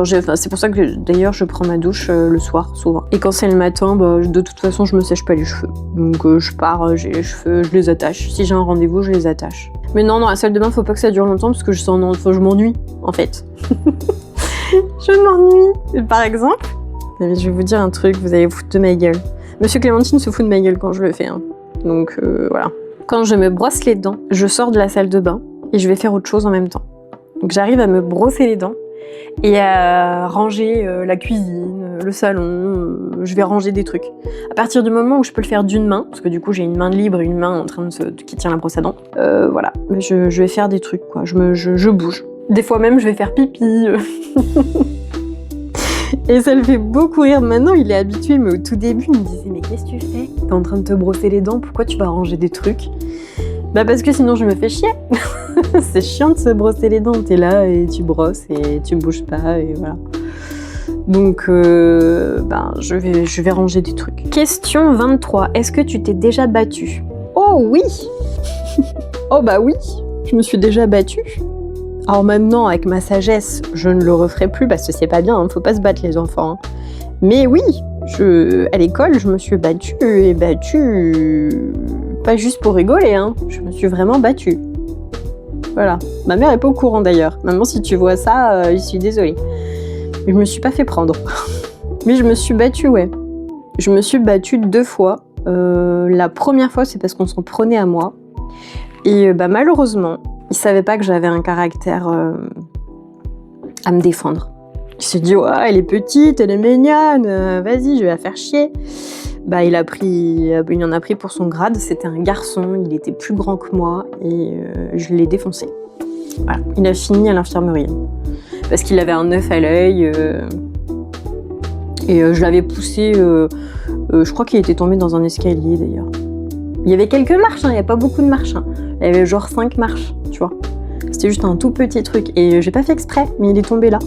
C'est pour ça que d'ailleurs je prends ma douche le soir souvent. Et quand c'est le matin, bah, de toute façon je me sèche pas les cheveux. Donc je pars, j'ai les cheveux, je les attache. Si j'ai un rendez-vous, je les attache. Mais non, dans la salle de bain, faut pas que ça dure longtemps parce que je m'ennuie en fait. Je m'ennuie. Par exemple, je vais vous dire un truc, vous allez vous foutre de ma gueule. Monsieur Clémentine se fout de ma gueule quand je le fais. Hein. Donc voilà. Quand je me brosse les dents, je sors de la salle de bain et je vais faire autre chose en même temps. Donc j'arrive à me brosser les dents et à ranger la cuisine, le salon, je vais ranger des trucs. À partir du moment où je peux le faire d'une main, parce que du coup j'ai une main libre et une main en train qui tient la brosse à dents, voilà, je vais faire des trucs quoi, je bouge. Des fois même je vais faire pipi. Et ça le fait beaucoup rire. Maintenant il est habitué, mais au tout début il me disait mais qu'est-ce que tu fais? T'es en train de te brosser les dents, pourquoi tu vas ranger des trucs? Bah parce que sinon je me fais chier. C'est chiant de se brosser les dents, t'es là et tu brosses et tu bouges pas et voilà. Donc je vais ranger des trucs. Question 23, est-ce que tu t'es déjà battue? Oh oui. Oh bah oui, je me suis déjà battue. Alors maintenant avec ma sagesse, je ne le referai plus parce que c'est pas bien, hein, faut pas se battre les enfants. Hein. Mais oui, à l'école je me suis battue pas juste pour rigoler, hein. Je me suis vraiment battue. Voilà. Ma mère est pas au courant d'ailleurs. Maman, si tu vois ça, je suis désolée. Je me suis pas fait prendre. Mais je me suis battue, ouais. Je me suis battue 2 fois. La première fois, c'est parce qu'on s'en prenait à moi. Et malheureusement, il savait pas que j'avais un caractère à me défendre. Il s'est dit, ouais, elle est petite, elle est mignonne, vas-y, je vais la faire chier. Bah, il en a pris pour son grade, c'était un garçon, il était plus grand que moi et je l'ai défoncé. Voilà, il a fini à l'infirmerie. Parce qu'il avait un œuf à l'œil et je l'avais poussé, je crois qu'il était tombé dans un escalier d'ailleurs. Il y avait quelques marches, hein, il n'y avait pas beaucoup de marches. Hein. Il y avait genre 5 marches, tu vois. C'était juste un tout petit truc et j'ai pas fait exprès, mais il est tombé là.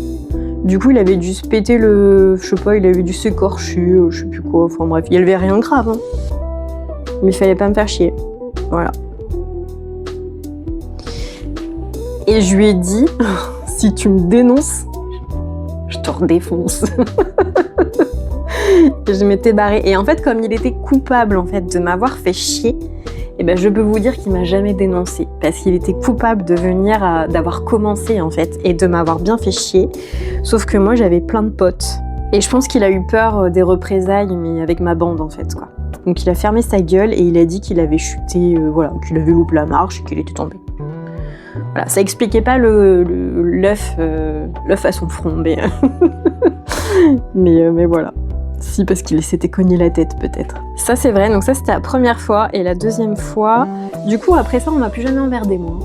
Du coup, il avait dû se péter je sais pas, il avait dû s'écorcher, je sais plus quoi, enfin bref, il y avait rien de grave, hein. Mais il fallait pas me faire chier, voilà. Et je lui ai dit, si tu me dénonces, je te redéfonce. Je m'étais barrée, et en fait, comme il était coupable en fait de m'avoir fait chier, et ben je peux vous dire qu'il m'a jamais dénoncé parce qu'il était coupable de venir d'avoir commencé en fait et de m'avoir bien fait chier. Sauf que moi j'avais plein de potes et je pense qu'il a eu peur des représailles mais avec ma bande en fait quoi. Donc il a fermé sa gueule et il a dit qu'il avait chuté, voilà, qu'il avait loupé la marche et qu'il était tombé. Voilà, ça expliquait pas l'œuf à son front mais voilà. Si, parce qu'il s'était cogné la tête, peut-être. Ça, c'est vrai. Donc ça, c'était la première fois. Et la deuxième fois... Du coup, après ça, on m'a plus jamais emmerdé, moi.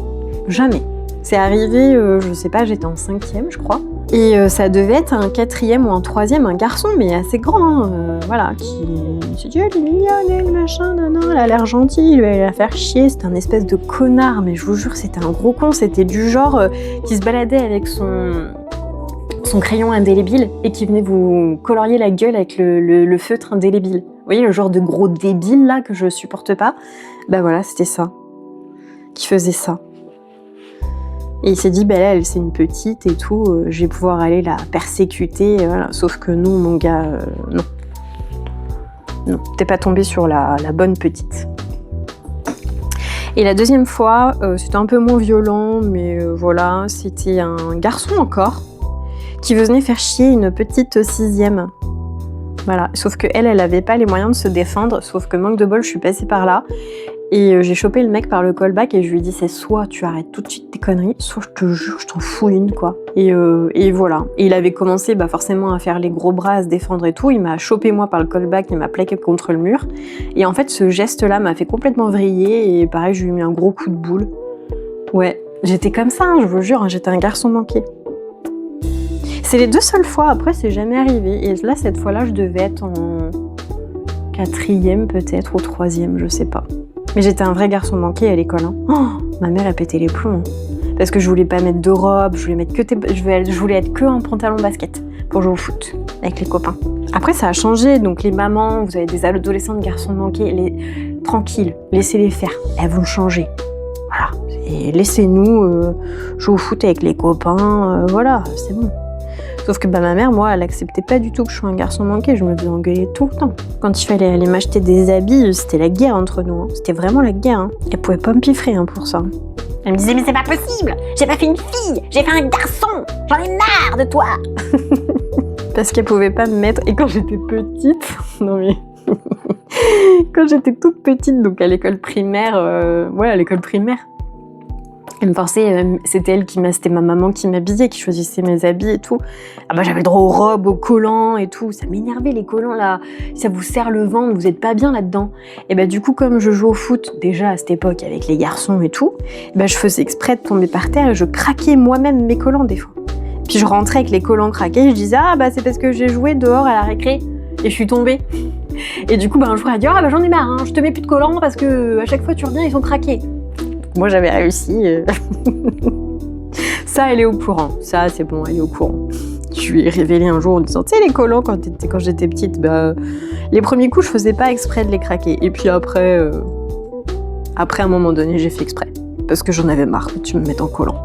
Jamais. C'est arrivé, je sais pas, j'étais en 5e, je crois. Et ça devait être un 4e ou un 3e, un garçon, mais assez grand, voilà, qui s'est dit, elle est mignonne, elle, machin, non, elle a l'air gentille, elle va la faire chier. C'était un espèce de connard, mais je vous jure, c'était un gros con. C'était du genre qui se baladait avec son son crayon indélébile et qui venait vous colorier la gueule avec le feutre indélébile. Vous voyez le genre de gros débile là que je supporte pas? Bah voilà, c'était ça. Qui faisait ça. Et il s'est dit, bah là, elle c'est une petite et tout, je vais pouvoir aller la persécuter, et voilà. Sauf que non, mon gars, non. Non, t'es pas tombé sur la bonne petite. Et la deuxième fois, c'était un peu moins violent, mais voilà, c'était un garçon encore, qui venait faire chier une petite 6e. Voilà, sauf que elle avait pas les moyens de se défendre, sauf que manque de bol, je suis passée par là, et j'ai chopé le mec par le callback, et je lui ai dit, c'est soit tu arrêtes tout de suite tes conneries, soit je te jure, je t'en fous une, quoi. Et voilà. Et il avait commencé forcément à faire les gros bras, à se défendre et tout, il m'a chopé moi par le callback, il m'a plaqué contre le mur, et en fait, ce geste-là m'a fait complètement vriller, et pareil, je lui ai mis un gros coup de boule. Ouais, j'étais comme ça, hein, je vous jure, hein, j'étais un garçon manqué. C'est les 2 seules fois, après c'est jamais arrivé. Et là, cette fois-là, je devais être en 4e peut-être, ou 3e, je sais pas. Mais j'étais un vrai garçon manqué à l'école. Hein. Oh, ma mère, elle pétait les plombs. Hein. Parce que je voulais pas mettre de robe, je voulais être que en pantalon basket pour jouer au foot avec les copains. Après, ça a changé, donc les mamans, vous avez des adolescents de garçons manqués, tranquilles, laissez-les faire, elles vont changer. Voilà, et laissez-nous jouer au foot avec les copains, voilà, c'est bon. Sauf que ma mère, moi, elle acceptait pas du tout que je sois un garçon manqué, je me faisais engueuler tout le temps. Quand il fallait aller m'acheter des habits, c'était la guerre entre nous, hein. C'était vraiment la guerre. Hein. Elle pouvait pas me piffrer pour ça. Elle me disait, mais c'est pas possible, j'ai pas fait une fille, j'ai fait un garçon, j'en ai marre de toi. Parce qu'elle pouvait pas me mettre, et quand j'étais petite, non mais... quand j'étais toute petite, donc à l'école primaire, à l'école primaire, elle me forçait, c'était ma maman qui m'habillait, qui choisissait mes habits et tout. Ah bah j'avais le droit aux robes, aux collants et tout. Ça m'énervait les collants là, ça vous serre le ventre, vous êtes pas bien là-dedans. Et bah du coup comme je joue au foot déjà à cette époque avec les garçons et tout, bah je faisais exprès de tomber par terre et je craquais moi-même mes collants des fois. Puis je rentrais avec les collants craqués, je disais ah bah c'est parce que j'ai joué dehors à la récré et je suis tombée. Et du coup un jour elle a dit ah bah j'en ai marre, hein, je te mets plus de collants parce que à chaque fois tu reviens ils sont craqués. Moi, j'avais réussi. Ça, elle est au courant. Ça, c'est bon, elle est au courant. Je lui ai révélé un jour en disant, tu sais, les collants, quand j'étais petite, les premiers coups, je faisais pas exprès de les craquer. Et puis après, à un moment donné, j'ai fait exprès. Parce que j'en avais marre que tu me mettes en collant.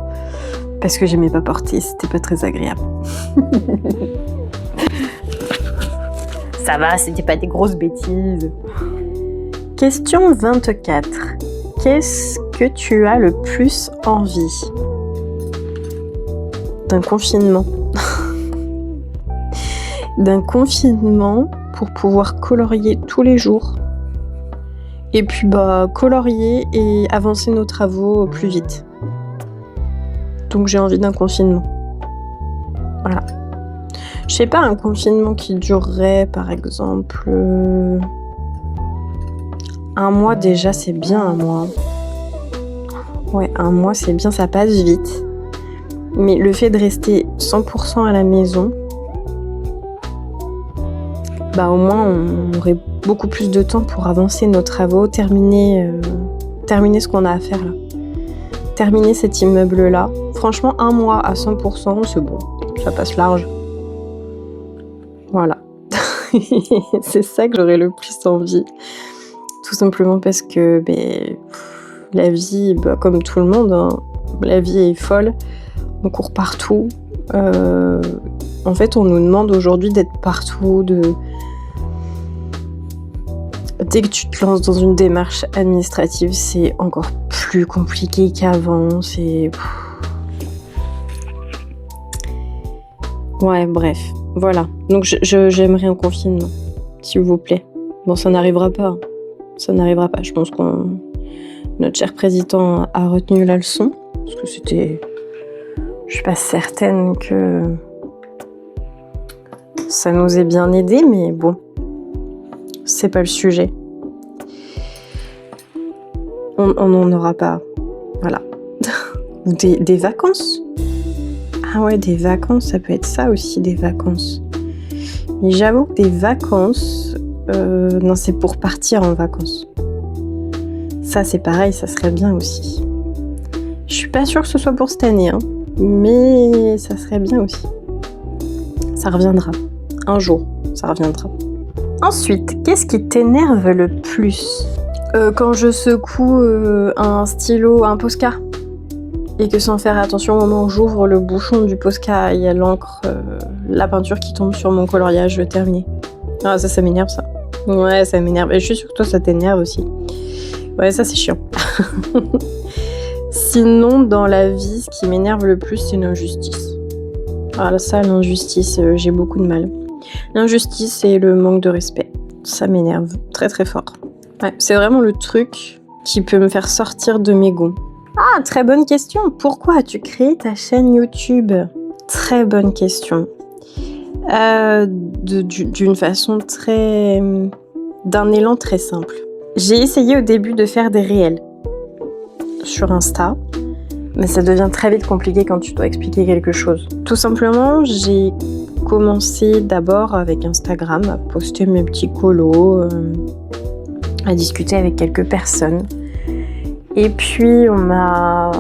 Parce que j'aimais pas porter, c'était pas très agréable. Ça va, c'était pas des grosses bêtises. Question 24. Qu'est-ce que tu as le plus envie? D'un confinement. D'un confinement pour pouvoir colorier tous les jours. Et puis colorier et avancer nos travaux plus vite. Donc j'ai envie d'un confinement. Voilà. Je sais pas, un confinement qui durerait par exemple... 1 mois déjà, c'est bien 1 mois. Ouais, 1 mois, c'est bien, ça passe vite. Mais le fait de rester 100% à la maison, au moins, on aurait beaucoup plus de temps pour avancer nos travaux, terminer ce qu'on a à faire là. Terminer cet immeuble-là. Franchement, 1 mois à 100%, c'est bon. Ça passe large. Voilà. C'est ça que j'aurais le plus envie. Tout simplement parce que la vie, comme tout le monde, hein, la vie est folle, on court partout. En fait, on nous demande aujourd'hui d'être partout. Dès que tu te lances dans une démarche administrative, c'est encore plus compliqué qu'avant. Ouais, bref, voilà. Donc j'aimerais un confinement, s'il vous plaît. Bon, ça n'arrivera pas. Ça n'arrivera pas. Je pense que notre cher président a retenu la leçon. Parce que c'était... Je suis pas certaine que ça nous ait bien aidé, mais bon, c'est pas le sujet. On n'en aura pas. Voilà. Des vacances. Ah ouais, des vacances, ça peut être ça aussi, des vacances. Mais j'avoue que des vacances... non, c'est pour partir en vacances. Ça, c'est pareil, ça serait bien aussi. Je suis pas sûre que ce soit pour cette année, hein, mais ça serait bien aussi. Ça reviendra. Un jour, ça reviendra. Ensuite, qu'est-ce qui t'énerve le plus ? Quand je secoue un stylo, un Posca, et que sans faire attention au moment où j'ouvre le bouchon du Posca, il y a l'encre, la peinture qui tombe sur mon coloriage terminé. Ah, ça m'énerve, ça. Ouais, ça m'énerve. Et je suis sûre que toi, ça t'énerve aussi. Ouais, ça, c'est chiant. Sinon, dans la vie, ce qui m'énerve le plus, c'est l'injustice. Ah, ça, l'injustice, j'ai beaucoup de mal. L'injustice et le manque de respect. Ça m'énerve très très fort. Ouais, c'est vraiment le truc qui peut me faire sortir de mes gonds. Ah, très bonne question. Pourquoi as-tu créé ta chaîne YouTube ? Très bonne question. D'une façon très... d'un élan très simple. J'ai essayé au début de faire des réels sur Insta, mais ça devient très vite compliqué quand tu dois expliquer quelque chose. Tout simplement, j'ai commencé d'abord avec Instagram à poster mes petits colos, à discuter avec quelques personnes. Et puis on m'a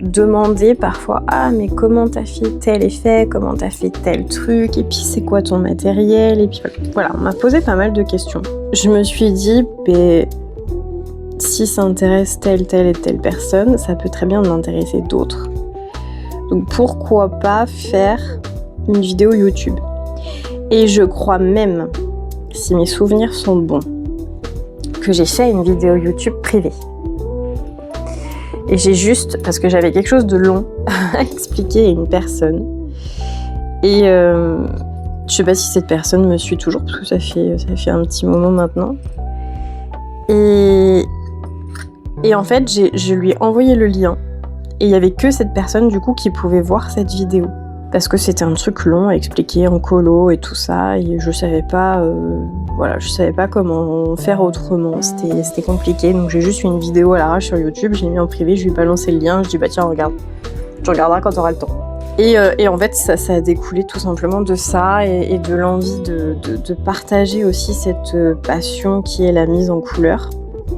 demandé parfois « Ah, mais comment t'as fait tel effet ? Comment t'as fait tel truc ? Et puis c'est quoi ton matériel ?» Et puis voilà, on m'a posé pas mal de questions. Je me suis dit « Si ça intéresse telle et telle personne, ça peut très bien m'intéresser d'autres. Donc pourquoi pas faire une vidéo YouTube ?» Et je crois même, si mes souvenirs sont bons, que j'ai fait une vidéo YouTube privée. Et j'ai juste, parce que j'avais quelque chose de long à expliquer à une personne. Et je sais pas si cette personne me suit toujours, parce que ça fait un petit moment maintenant. Et en fait, je lui ai envoyé le lien. Et il y avait que cette personne, du coup, qui pouvait voir cette vidéo. Parce que c'était un truc long à expliquer en colo et tout ça. Et je savais pas, je savais pas comment faire autrement. C'était compliqué. Donc j'ai juste fait une vidéo à l'arrache sur YouTube. Je l'ai mis en privé, je lui ai balancé le lien. Je dis, bah tiens, regarde. Tu regarderas quand t'auras le temps. Et en fait, ça a découlé tout simplement de ça et de l'envie de partager aussi cette passion qui est la mise en couleur.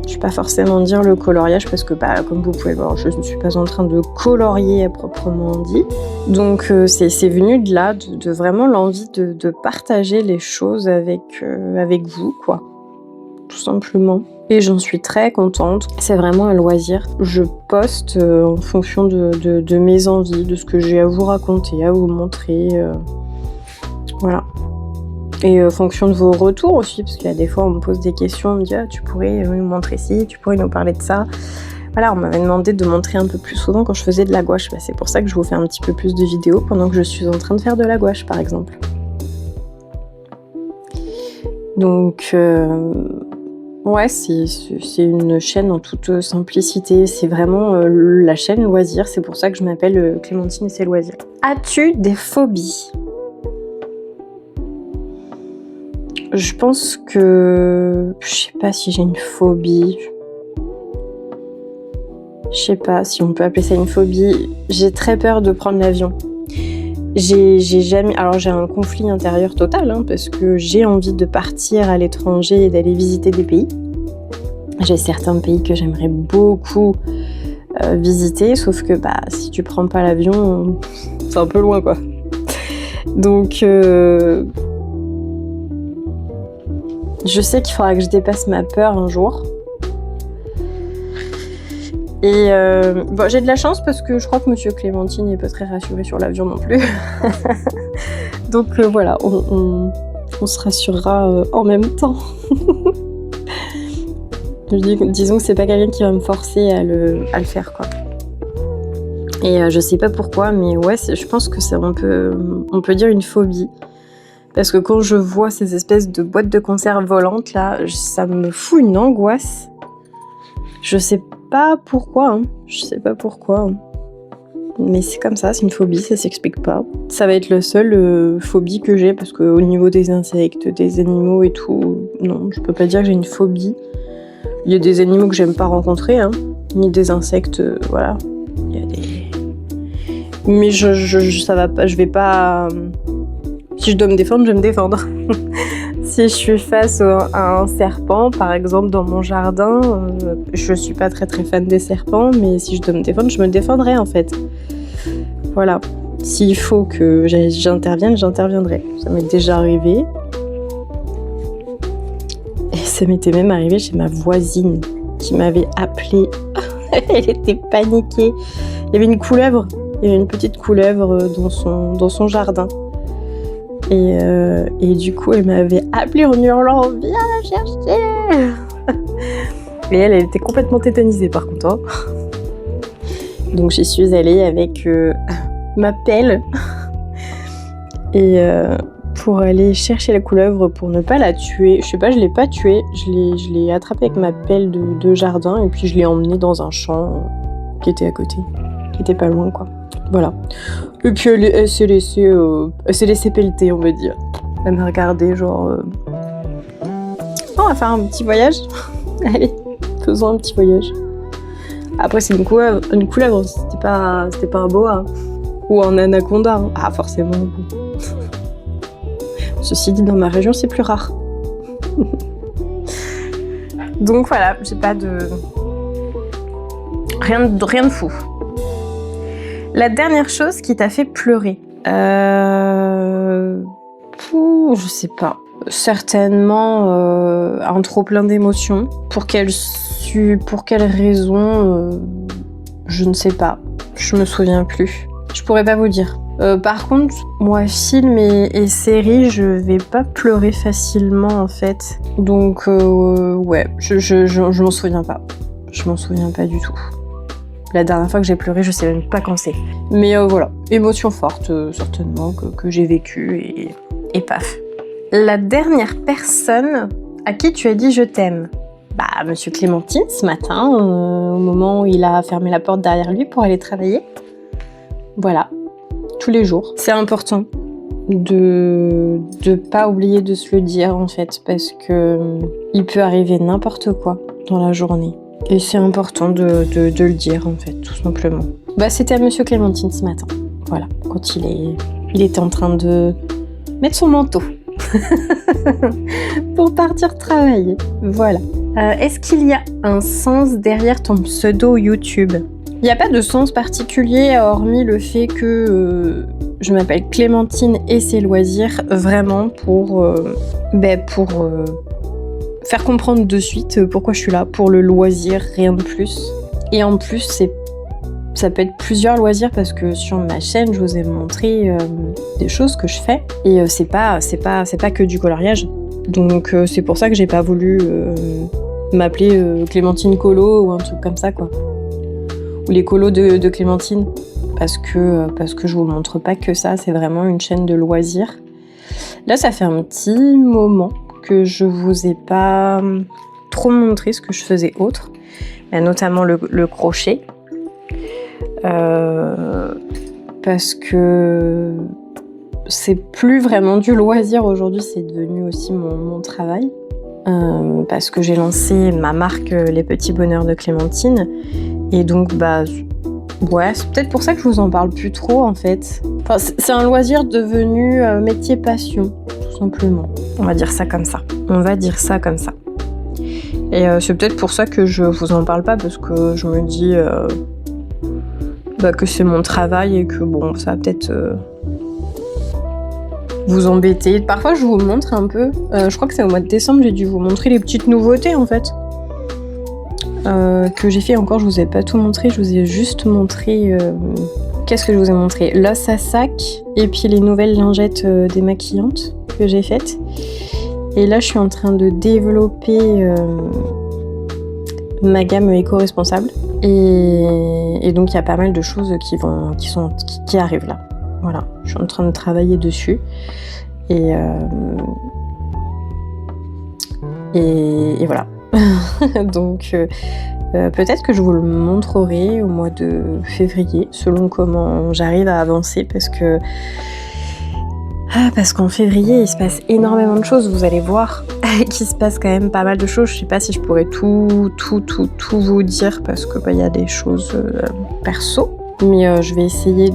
Je ne vais pas forcément dire le coloriage parce que, comme vous pouvez voir, je ne suis pas en train de colorier à proprement dit. Donc, c'est venu de là, de vraiment l'envie de partager les choses avec vous, quoi. Tout simplement. Et j'en suis très contente. C'est vraiment un loisir. Je poste en fonction de mes envies, de ce que j'ai à vous raconter, à vous montrer. Voilà. Et en fonction de vos retours aussi, parce qu'il y a des fois on me pose des questions, on me dit tu pourrais nous montrer ci, tu pourrais nous parler de ça. Voilà, on m'avait demandé de montrer un peu plus souvent quand je faisais de la gouache. C'est pour ça que je vous fais un petit peu plus de vidéos pendant que je suis en train de faire de la gouache, par exemple. Donc, ouais, c'est une chaîne en toute simplicité. C'est vraiment la chaîne loisir. C'est pour ça que je m'appelle Clémentine et ses loisirs. As-tu des phobies ? Je pense que... Je sais pas si j'ai une phobie. Je sais pas si on peut appeler ça une phobie. J'ai très peur de prendre l'avion. J'ai jamais... Alors j'ai un conflit intérieur total, parce que j'ai envie de partir à l'étranger et d'aller visiter des pays. J'ai certains pays que j'aimerais beaucoup visiter, sauf que si tu prends pas l'avion, c'est un peu loin, quoi. Donc... Je sais qu'il faudra que je dépasse ma peur un jour. Et j'ai de la chance parce que je crois que Monsieur Clémentine n'est pas très rassuré sur l'avion non plus. Donc voilà, on se rassurera en même temps. Disons que c'est pas quelqu'un qui va me forcer à le faire, quoi. Et je sais pas pourquoi, mais ouais, je pense que on peut dire une phobie. Parce que quand je vois ces espèces de boîtes de conserve volantes, là, ça me fout une angoisse. Je sais pas pourquoi, Je sais pas pourquoi. Mais c'est comme ça, c'est une phobie, ça s'explique pas. Ça va être la seule phobie que j'ai, parce qu'au niveau des insectes, des animaux et tout, non, je peux pas dire que j'ai une phobie. Il y a des animaux que j'aime pas rencontrer, ni des insectes, voilà. Il y a des... Mais ça va pas, je vais pas... Si je dois me défendre, je vais me défendre. Si je suis face à un serpent, par exemple, dans mon jardin, je suis pas très très fan des serpents, mais si je dois me défendre, je me défendrai en fait. Voilà. S'il faut que j'intervienne, j'interviendrai. Ça m'est déjà arrivé. Et ça m'était même arrivé chez ma voisine qui m'avait appelée. Elle était paniquée. Il y avait une couleuvre. Il y avait une petite couleuvre dans son jardin. Et du coup, elle m'avait appelée en hurlant « Viens la chercher !» Et elle était complètement tétanisée par contre. Hein. Donc j'y suis allée avec ma pelle et pour aller chercher la couleuvre pour ne pas la tuer. Je sais pas, je l'ai pas tuée, je l'ai attrapée avec ma pelle de jardin et puis je l'ai emmenée dans un champ qui était à côté, qui était pas loin quoi. Voilà. Et puis elle s'est laissée pelleter, on va dire. Elle m'a regardé genre on va faire un petit voyage. Allez, faisons un petit voyage. Après c'est une couleuvre, c'était pas un boa ou un anaconda. Hein. Ah forcément. Ceci dit, dans ma région, c'est plus rare. Donc voilà, j'ai pas de... Rien de fou. La dernière chose qui t'a fait pleurer. Je sais pas. Certainement un trop plein d'émotions. Pour quelle raison, je ne sais pas. Je me souviens plus. Je pourrais pas vous dire. Par contre, moi, film et séries, je vais pas pleurer facilement en fait. Donc ouais, je m'en souviens pas. Je m'en souviens pas du tout. La dernière fois que j'ai pleuré, je sais même pas quand c'est. Mais voilà, émotion forte certainement que j'ai vécue et paf. La dernière personne à qui tu as dit je t'aime. Bah, Monsieur Clémentine ce matin, au moment où il a fermé la porte derrière lui pour aller travailler. Voilà. Tous les jours. C'est important de pas oublier de se le dire en fait parce que il peut arriver n'importe quoi dans la journée et c'est important de le dire en fait tout simplement. Bah c'était à Monsieur Clémentine ce matin. Voilà, quand il était en train de mettre son manteau pour partir travailler. Voilà. Est-ce qu'il y a un sens derrière ton pseudo YouTube ? Il n'y a pas de sens particulier hormis le fait que je m'appelle Clémentine et ses loisirs vraiment pour faire comprendre de suite pourquoi je suis là, pour le loisir, rien de plus. Et en plus, ça peut être plusieurs loisirs parce que sur ma chaîne, je vous ai montré des choses que je fais et c'est pas que du coloriage. Donc c'est pour ça que j'ai pas voulu m'appeler Clémentine Colo ou un truc comme ça quoi. Ou les colos de Clémentine, parce que je vous montre pas que ça, c'est vraiment une chaîne de loisirs. Là, ça fait un petit moment que je vous ai pas trop montré ce que je faisais autre, notamment le crochet, parce que c'est plus vraiment du loisir aujourd'hui, c'est devenu aussi mon travail. Parce que j'ai lancé ma marque Les Petits Bonheurs de Clémentine et donc ouais, c'est peut-être pour ça que je vous en parle plus trop en fait. Enfin, c'est un loisir devenu métier passion, tout simplement. On va dire ça comme ça. Et c'est peut-être pour ça que je vous en parle pas parce que je me dis que c'est mon travail et que bon, ça va peut-être vous embêter. Parfois je vous montre un peu, je crois que c'est au mois de décembre, j'ai dû vous montrer les petites nouveautés en fait que j'ai fait. Encore je vous ai pas tout montré, je vous ai juste montré qu'est-ce que je vous ai montré, l'os à sac et puis les nouvelles lingettes démaquillantes que j'ai faites. Et là je suis en train de développer ma gamme éco-responsable et donc il y a pas mal de choses qui arrivent là. Voilà, je suis en train de travailler dessus et voilà. Donc peut-être que je vous le montrerai au mois de février, selon comment j'arrive à avancer, parce qu'en février il se passe énormément de choses, vous allez voir qu'il se passe quand même pas mal de choses. Je sais pas si je pourrais tout vous dire parce que il y a des choses perso. Mais je vais essayer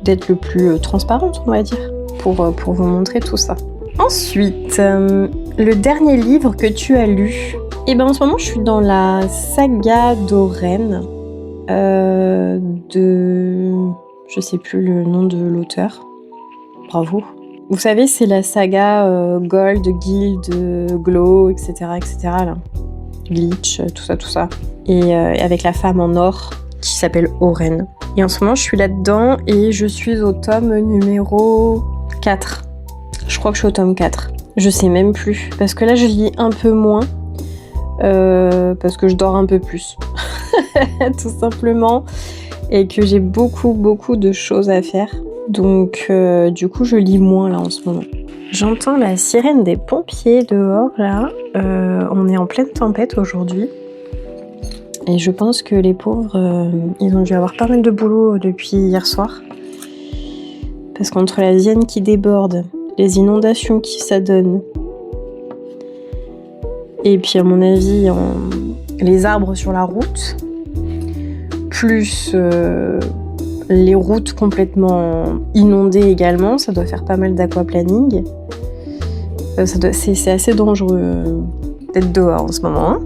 d'être le plus transparente, on va dire, pour vous montrer tout ça. Ensuite, le dernier livre que tu as lu. Et en ce moment, je suis dans la saga d'Oren. Je Je sais plus le nom de l'auteur. Bravo. Vous savez, c'est la saga Gold, Guild, Glow, etc. etc. là. Glitch, tout ça. Et avec la femme en or qui s'appelle Oren. Et en ce moment, je suis là-dedans et je suis au tome numéro 4. Je crois que je suis au tome 4. Je sais même plus. Parce que là, je lis un peu moins. Parce que je dors un peu plus. Tout simplement. Et que j'ai beaucoup de choses à faire. Donc, du coup, je lis moins là en ce moment. J'entends la sirène des pompiers dehors là. On est en pleine tempête aujourd'hui. Et je pense que les pauvres, ils ont dû avoir pas mal de boulot depuis hier soir. Parce qu'entre la Vienne qui déborde, les inondations qui s'adonnent, et puis à mon avis, les arbres sur la route, plus les routes complètement inondées également, ça doit faire pas mal d'aquaplaning. C'est assez dangereux d'être dehors en ce moment. Hein.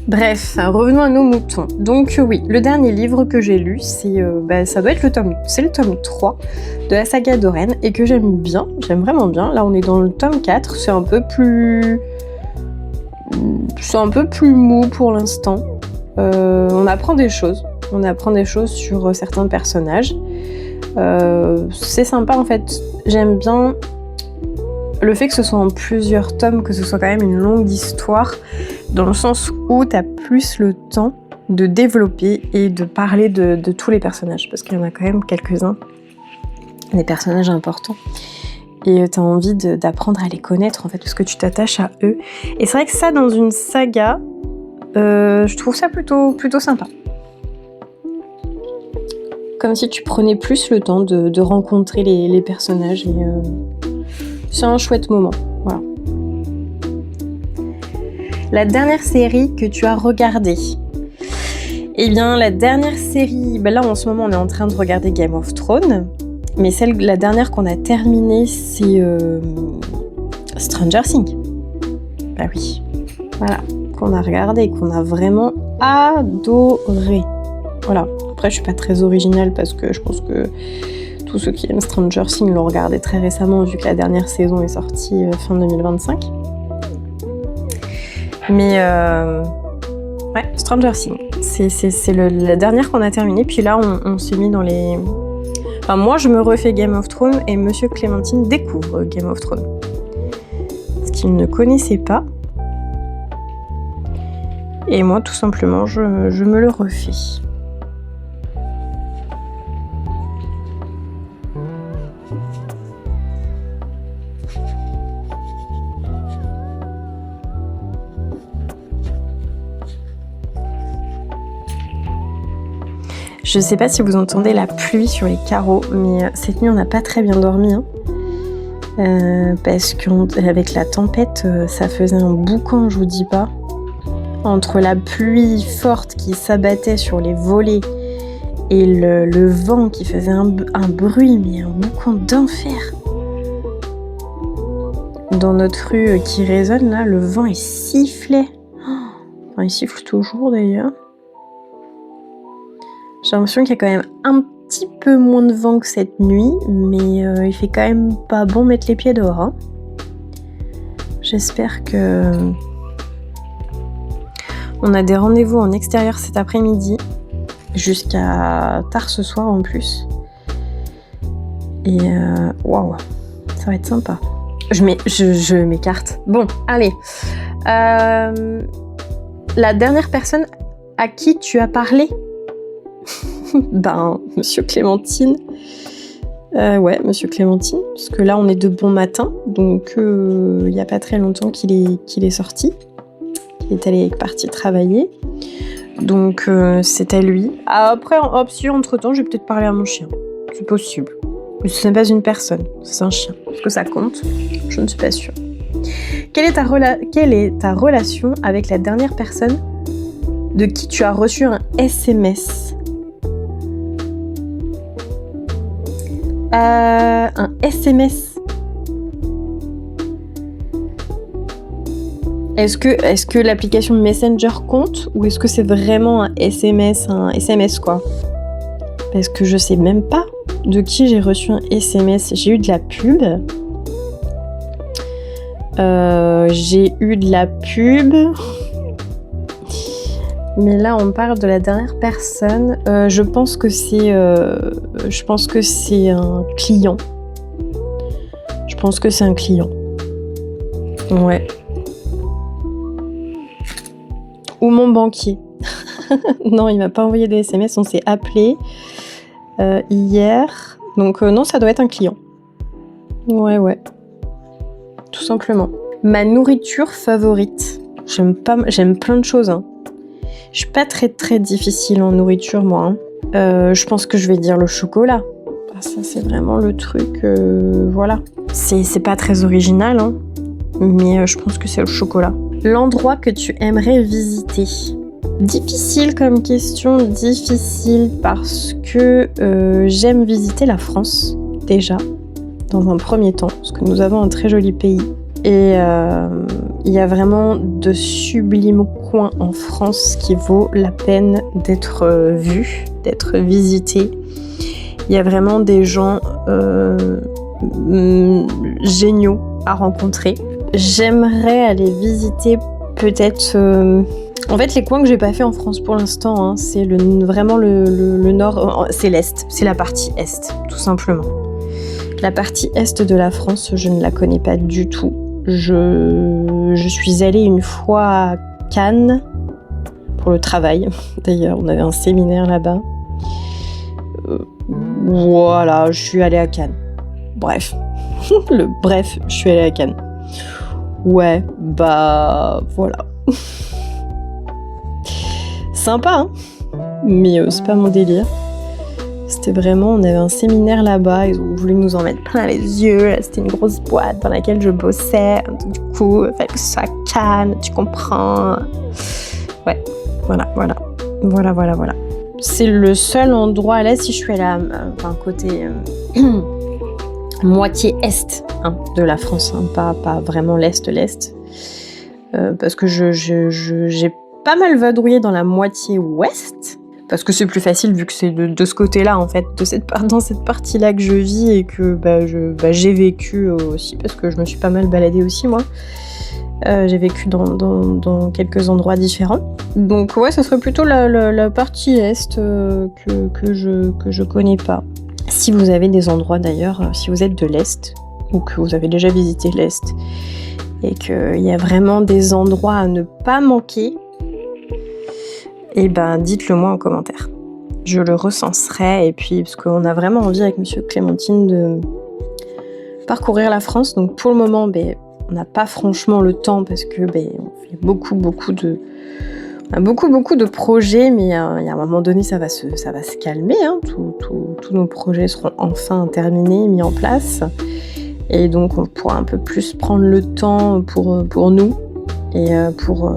Bref, revenons à nos moutons. Donc oui, le dernier livre que j'ai lu, ça doit être le tome 3 de la saga d'Oren et que j'aime vraiment bien. Là on est dans le tome 4, c'est un peu plus mou pour l'instant. On apprend des choses sur certains personnages. C'est sympa en fait, j'aime bien le fait que ce soit en plusieurs tomes, que ce soit quand même une longue histoire, dans le sens où t'as plus le temps de développer et de parler de tous les personnages, parce qu'il y en a quand même quelques-uns, des personnages importants. Et t'as envie d'apprendre à les connaître, en fait, parce que tu t'attaches à eux. Et c'est vrai que ça, dans une saga, je trouve ça plutôt sympa. Comme si tu prenais plus le temps de rencontrer les personnages. Et c'est un chouette moment. Voilà. La dernière série que tu as regardée. Eh bien, la dernière série... là, en ce moment, on est en train de regarder Game of Thrones. Mais la dernière qu'on a terminée, c'est Stranger Things. Bah oui. Voilà. Qu'on a regardé, qu'on a vraiment adoré. Voilà. Après, je suis pas très originale parce que je pense que tous ceux qui aiment Stranger Things l'ont regardé très récemment vu que la dernière saison est sortie fin 2025. Mais ouais, Stranger Things. C'est la dernière qu'on a terminée. Puis là, on s'est mis dans les... Enfin, moi, je me refais Game of Thrones et Monsieur Clémentine découvre Game of Thrones. Ce qu'il ne connaissait pas. Et moi, tout simplement, je me le refais. Je sais pas si vous entendez la pluie sur les carreaux, mais cette nuit on n'a pas très bien dormi. Parce qu'avec la tempête, ça faisait un boucan, je vous dis pas. Entre la pluie forte qui s'abattait sur les volets et le vent qui faisait un bruit, mais un boucan d'enfer. Dans notre rue qui résonne là, le vent il sifflait. Enfin, il siffle toujours d'ailleurs. J'ai l'impression qu'il y a quand même un petit peu moins de vent que cette nuit, mais il fait quand même pas bon mettre les pieds dehors. Hein. J'espère que... On a des rendez-vous en extérieur cet après-midi, jusqu'à tard ce soir en plus. Et waouh, ça va être sympa. Je m'écarte. Bon, allez. La dernière personne à qui tu as parlé? Monsieur Clémentine. Ouais, Monsieur Clémentine, parce que là on est de bon matin, donc il n'y a pas très longtemps qu'il est sorti. Il est parti travailler. Donc c'est à lui. Après, si entre-temps, je vais peut-être parler à mon chien. C'est possible. Mais ce n'est pas une personne, c'est un chien. Est-ce que ça compte? Je ne suis pas sûre. Quelle est ta relation avec la dernière personne de qui tu as reçu un SMS? Un SMS. Est-ce que l'application Messenger compte ou est-ce que c'est vraiment un SMS quoi? Parce que je sais même pas de qui j'ai reçu un SMS. J'ai eu de la pub. Mais là, on parle de la dernière personne. Je pense que c'est un client. Je pense que c'est un client. Ouais. Ou mon banquier. Non, il m'a pas envoyé de SMS. On s'est appelé hier. Donc non, ça doit être un client. Ouais. Tout simplement. Ma nourriture favorite. J'aime plein de choses. Hein. Je suis pas très très difficile en nourriture, moi. Hein. Je pense que je vais dire le chocolat. Ça, c'est vraiment le truc. Voilà. C'est pas très original, hein. Mais je pense que c'est le chocolat. L'endroit que tu aimerais visiter. Difficile comme question, difficile parce que j'aime visiter la France, déjà, dans un premier temps, parce que nous avons un très joli pays. Et il y a vraiment de sublimes coins en France qui vaut la peine d'être vus, d'être visités. Il y a vraiment des gens géniaux à rencontrer. J'aimerais aller visiter peut-être... En fait, les coins que j'ai pas fait en France pour l'instant, hein, c'est vraiment le nord, c'est l'est, c'est la partie est, tout simplement. La partie est de la France, je ne la connais pas du tout. Je suis allée une fois à Cannes pour le travail. D'ailleurs, on avait un séminaire là-bas. Voilà, je suis allée à Cannes. Bref, je suis allée à Cannes. Ouais, bah voilà. Sympa, hein, mais c'est pas mon délire. C'était vraiment, on avait un séminaire là-bas, ils ont voulu nous en mettre plein les yeux. Là, c'était une grosse boîte dans laquelle je bossais. Du coup, il fallait que ce soit à Cannes, tu comprends. Ouais, voilà. C'est le seul endroit, là, si je suis allée côté moitié est de la France, hein, pas vraiment l'est, parce que j'ai pas mal vadrouillé dans la moitié ouest, parce que c'est plus facile vu que c'est de ce côté-là, en fait, dans cette partie-là que je vis et que j'ai vécu aussi, parce que je me suis pas mal baladée aussi, moi. J'ai vécu dans quelques endroits différents. Donc ouais, ça serait plutôt la partie est que je connais pas. Si vous avez des endroits d'ailleurs, si vous êtes de l'Est, ou que vous avez déjà visité l'Est, et qu'il y a vraiment des endroits à ne pas manquer, et ben dites-le moi en commentaire. Je le recenserai, et puis parce qu'on a vraiment envie avec Monsieur Clémentine de parcourir la France. Donc pour le moment, on n'a pas franchement le temps parce que on fait beaucoup de projets, mais il y a un moment donné ça va se calmer. Hein. Tous nos projets seront enfin terminés, mis en place, et donc on pourra un peu plus prendre le temps pour nous et pour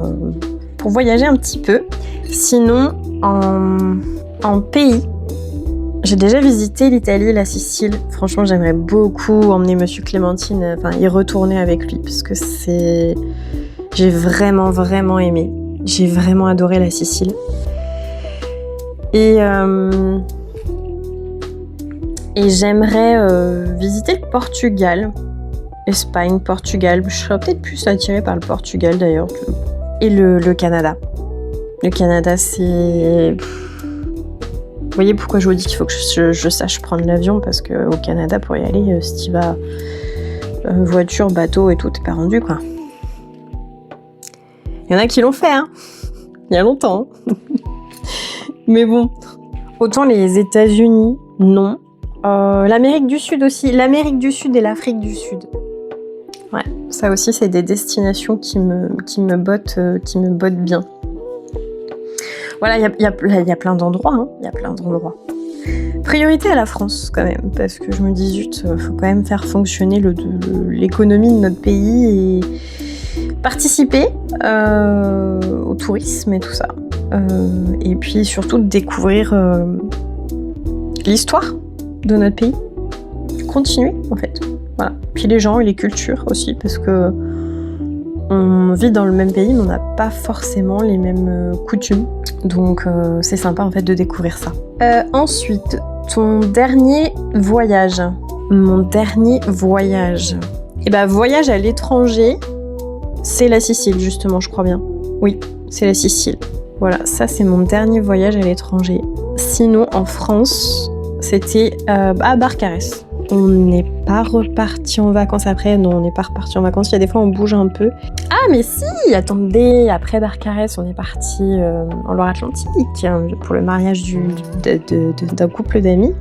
voyager un petit peu. Sinon, en pays, j'ai déjà visité l'Italie, la Sicile. Franchement, j'aimerais beaucoup emmener Monsieur Clémentine, y retourner avec lui, parce que j'ai vraiment, vraiment aimé. J'ai vraiment adoré la Sicile. Et j'aimerais visiter le Portugal, Espagne, Portugal. Je serais peut-être plus attirée par le Portugal d'ailleurs. Et le Canada. Le Canada, c'est... Vous voyez pourquoi je vous dis qu'il faut que je sache prendre l'avion, parce qu'au Canada, pour y aller, si tu vas voiture, bateau et tout, t'es pas rendu, quoi. Il y en a qui l'ont fait, hein. Il y a longtemps. Hein. Mais bon. Autant les États-Unis, non. L'Amérique du Sud aussi. L'Amérique du Sud et l'Afrique du Sud. Ouais, ça aussi, c'est des destinations qui me bottent bien. Voilà, il y a plein d'endroits, hein. Il y a plein d'endroits. Priorité à la France, quand même, parce que je me dis, zut, faut quand même faire fonctionner l'économie de notre pays et participer au tourisme et tout ça. Et puis surtout découvrir l'histoire de notre pays. Continuer, en fait. Voilà. Puis les gens et les cultures aussi, parce que on vit dans le même pays, mais on n'a pas forcément les mêmes coutumes. Donc c'est sympa en fait de découvrir ça. Ensuite, ton dernier voyage. Mon dernier voyage. Et bah voyage à l'étranger, c'est la Sicile justement, je crois bien. Oui, c'est la Sicile. Voilà, ça c'est mon dernier voyage à l'étranger. Sinon, en France, c'était à Barcarès. On n'est pas reparti en vacances après. Non, on n'est pas reparti en vacances. Il y a des fois, on bouge un peu. Ah, mais si, attendez. Après Barcarès, on est parti en Loire-Atlantique pour le mariage d'un couple d'amis.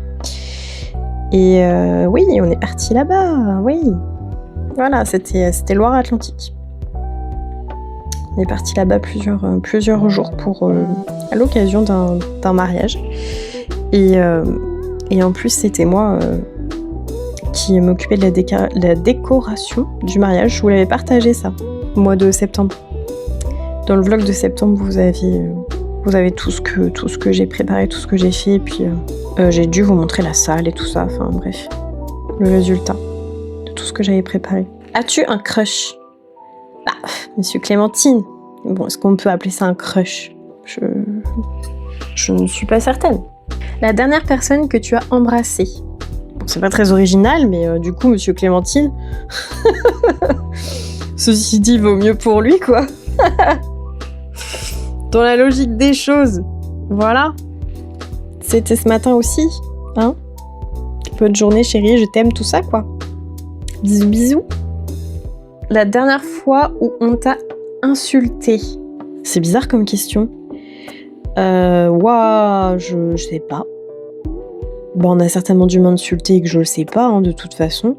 Et oui, on est parti là-bas. Oui. Voilà, c'était Loire-Atlantique. On est parti là-bas plusieurs jours à l'occasion d'un mariage. Et en plus, c'était moi qui m'occupais de la décoration du mariage. Je vous l'avais partagé ça, au mois de septembre. Dans le vlog de septembre, vous avez tout ce que j'ai préparé, tout ce que j'ai fait. Et puis, j'ai dû vous montrer la salle et tout ça. Enfin, bref, le résultat de tout ce que j'avais préparé. As-tu un crush ? Bah, Monsieur Clémentine. Bon, est-ce qu'on peut appeler ça un crush ? Je ne suis pas certaine. La dernière personne que tu as embrassée. Bon, c'est pas très original, mais du coup, Monsieur Clémentine, ceci dit, vaut mieux pour lui, quoi. Dans la logique des choses. Voilà. C'était ce matin aussi, hein. Bonne journée, chérie, je t'aime, tout ça, quoi. Bisous, bisous. La dernière fois où on t'a insulté. C'est bizarre comme question. Je sais pas. Bon, on a certainement dû m'insulter et que je le sais pas, hein, de toute façon.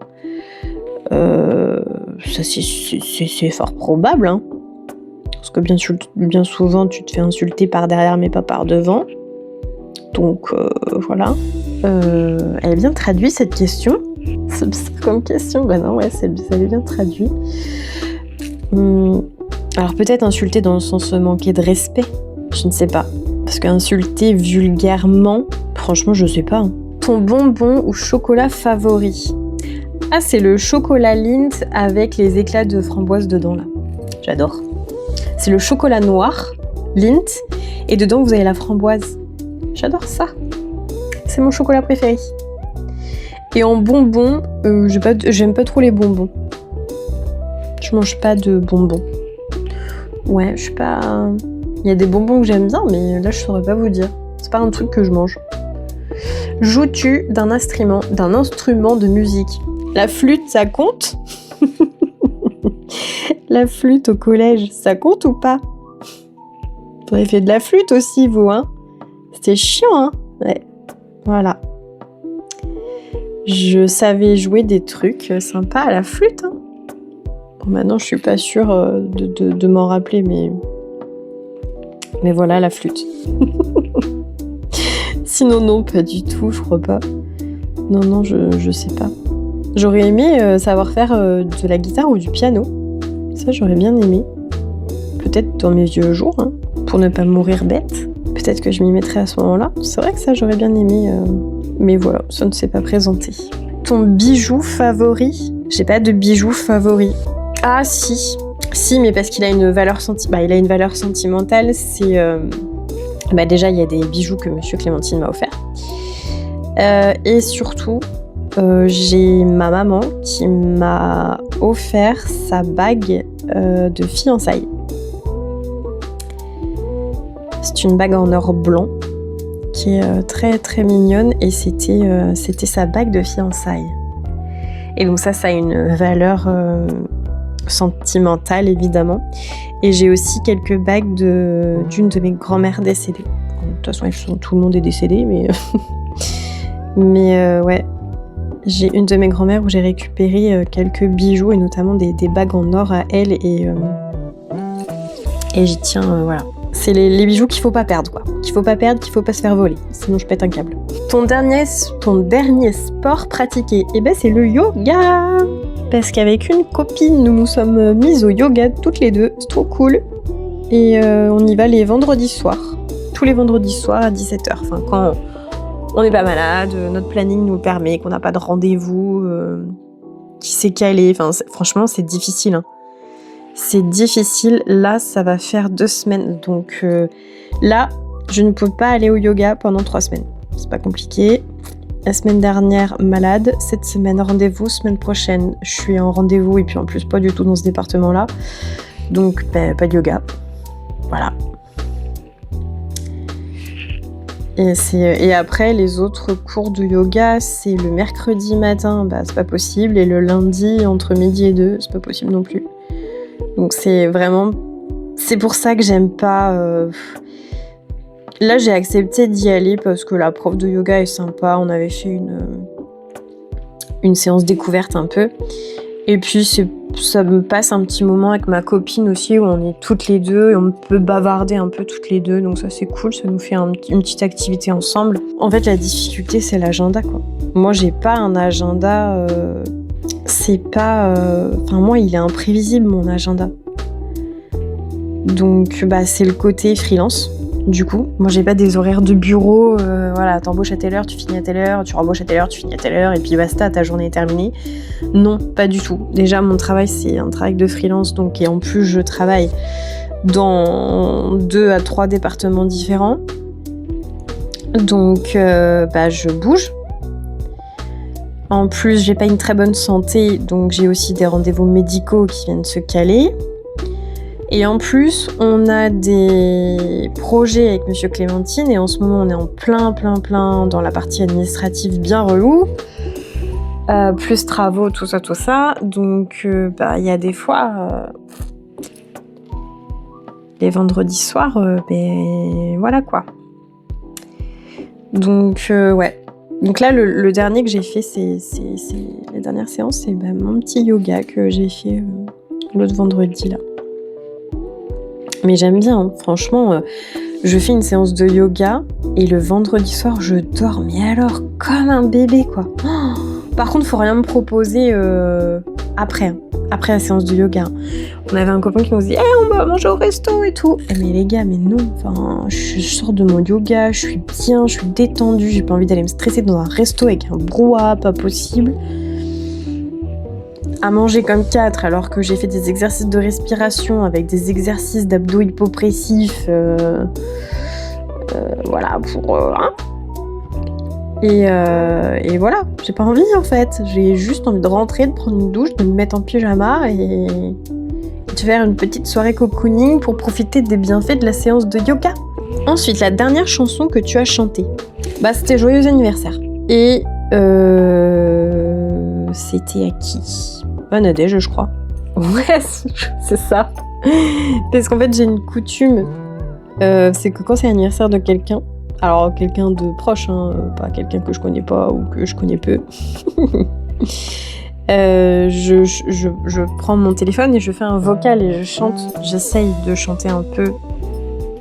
Ça, c'est fort probable, hein. Parce que bien souvent, tu te fais insulter par derrière, mais pas par devant. Donc, voilà. Elle est bien traduite, cette question. C'est bizarre comme question. Bah non, ouais, ça est bien traduit. Alors, peut-être insulter dans le sens manquer de respect. Je ne sais pas. Parce qu'insulter vulgairement, franchement, je sais pas. Hein. Ton bonbon ou chocolat favori? Ah, c'est le chocolat Lindt avec les éclats de framboise dedans, là. J'adore. C'est le chocolat noir, Lindt, et dedans, vous avez la framboise. J'adore ça. C'est mon chocolat préféré. Et en bonbons, j'aime pas trop les bonbons. Je mange pas de bonbons. Ouais, je suis pas... Il y a des bonbons que j'aime bien, mais là, je saurais pas vous dire. C'est pas un truc que je mange. Joues-tu d'un instrument de musique? La flûte, ça compte? La flûte au collège, ça compte ou pas? Vous avez fait de la flûte aussi, vous, hein? C'était chiant, hein? Ouais, voilà. Je savais jouer des trucs sympas à la flûte, hein? Bon, maintenant, je suis pas sûre de m'en rappeler, mais voilà, la flûte. Sinon, non, pas du tout, je crois pas. Non, je sais pas. J'aurais aimé savoir faire de la guitare ou du piano. Ça, j'aurais bien aimé. Peut-être dans mes vieux jours, hein, pour ne pas mourir bête. Peut-être que je m'y mettrais à ce moment-là. C'est vrai que ça, j'aurais bien aimé. Mais voilà, ça ne s'est pas présenté. Ton bijou favori? J'ai pas de bijou favori. Ah, si. Si, mais parce qu'il a une valeur sentimentale. C'est... déjà, il y a des bijoux que Monsieur Clémentine m'a offert. Et surtout, j'ai ma maman qui m'a offert sa bague de fiançailles. C'est une bague en or blanc qui est très très mignonne et c'était sa bague de fiançailles. Et donc ça a une valeur sentimentale évidemment. Et j'ai aussi quelques bagues d'une de mes grand-mères décédées. De toute façon, tout le monde est décédé, mais ouais. J'ai une de mes grand-mères où j'ai récupéré quelques bijoux et notamment des bagues en or à elle et j'y tiens, voilà. C'est les bijoux qu'il faut pas perdre, quoi. Qu'il faut pas perdre, qu'il faut pas se faire voler. Sinon, je pète un câble. Ton dernier sport pratiqué, c'est le yoga. Parce qu'avec une copine, nous nous sommes mises au yoga toutes les deux. C'est trop cool. Et on y va les vendredis soirs. Tous les vendredis soirs à 17h. Enfin, quand on n'est pas malade, notre planning nous le permet, qu'on n'a pas de rendez-vous qui s'est calé. Enfin, franchement, c'est difficile. Hein. c'est difficile. Là, ça va faire 2 semaines. Donc là, je ne peux pas aller au yoga pendant 3 semaines. C'est pas compliqué. La semaine dernière, malade. Cette semaine, rendez-vous. Semaine prochaine, je suis en rendez-vous et puis en plus, pas du tout dans ce département-là. Donc, pas de yoga. Voilà. Et après, les autres cours de yoga, c'est le mercredi matin, c'est pas possible. Et le lundi, entre midi et 2, c'est pas possible non plus. Donc, c'est pour ça que j'aime pas... Là, j'ai accepté d'y aller parce que la prof de yoga est sympa. On avait fait une séance découverte un peu. Et puis, ça me passe un petit moment avec ma copine aussi, où on est toutes les deux et on peut bavarder un peu toutes les deux. Donc ça, c'est cool. Ça nous fait une petite activité ensemble. En fait, la difficulté, c'est l'agenda, quoi. Moi, j'ai pas un agenda... c'est pas... moi, il est imprévisible, mon agenda. Donc, c'est le côté freelance. Du coup, moi j'ai pas des horaires de bureau, t'embauches à telle heure, tu finis à telle heure, tu rembauches à telle heure, tu finis à telle heure, et puis basta, ta journée est terminée. Non, pas du tout. Déjà, mon travail, c'est un travail de freelance, et en plus, je travaille dans 2 à 3 départements différents. Donc, je bouge. En plus, j'ai pas une très bonne santé, donc j'ai aussi des rendez-vous médicaux qui viennent se caler. Et en plus, on a des projets avec Monsieur Clémentine et en ce moment, on est en plein dans la partie administrative bien relou. Plus travaux, tout ça. Donc, il y a des fois, les vendredis soirs, voilà quoi. Donc, ouais. Donc là, le dernier que j'ai fait, c'est la dernière séance, c'est mon petit yoga que j'ai fait l'autre vendredi là. Mais j'aime bien, hein. Franchement, je fais une séance de yoga et le vendredi soir, je dors, mais alors, comme un bébé, quoi. Oh, par contre, faut rien me proposer après la séance de yoga. On avait un copain qui nous dit « on va manger au resto et tout ». Mais les gars, mais non, je sors de mon yoga, je suis bien, je suis détendue, j'ai pas envie d'aller me stresser dans un resto avec un brouhaha, pas possible. À manger comme 4 alors que j'ai fait des exercices de respiration avec des exercices d'abdos hypopressifs et voilà, j'ai pas envie en fait, j'ai juste envie de rentrer, de prendre une douche, de me mettre en pyjama et de faire une petite soirée cocooning pour profiter des bienfaits de la séance de yoga. Ensuite, la dernière chanson que tu as chantée, c'était Joyeux anniversaire. Et c'était à qui ? Nadège, je crois. Ouais, c'est ça. Parce qu'en fait, j'ai une coutume, c'est que quand c'est l'anniversaire de quelqu'un, alors quelqu'un de proche, pas quelqu'un que je connais pas ou que je connais peu, je prends mon téléphone et je fais un vocal et je chante. J'essaye de chanter un peu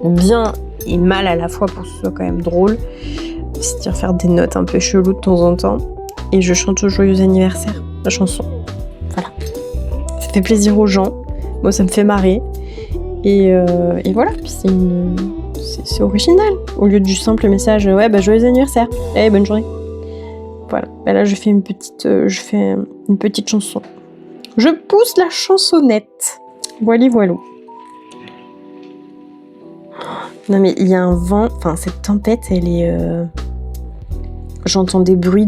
bien et mal à la fois pour que ce soit quand même drôle, c'est-à-dire faire des notes un peu cheloues de temps en temps. Et je chante au joyeux anniversaire, la chanson. Voilà. Ça fait plaisir aux gens. Moi, ça me fait marrer. Et voilà. Puis c'est original. Au lieu du simple message, joyeux anniversaire. Bonne journée. Voilà. Là, je fais une petite chanson. Je pousse la chansonnette. Voilà. Non, mais il y a un vent. Cette tempête, elle est... J'entends des bruits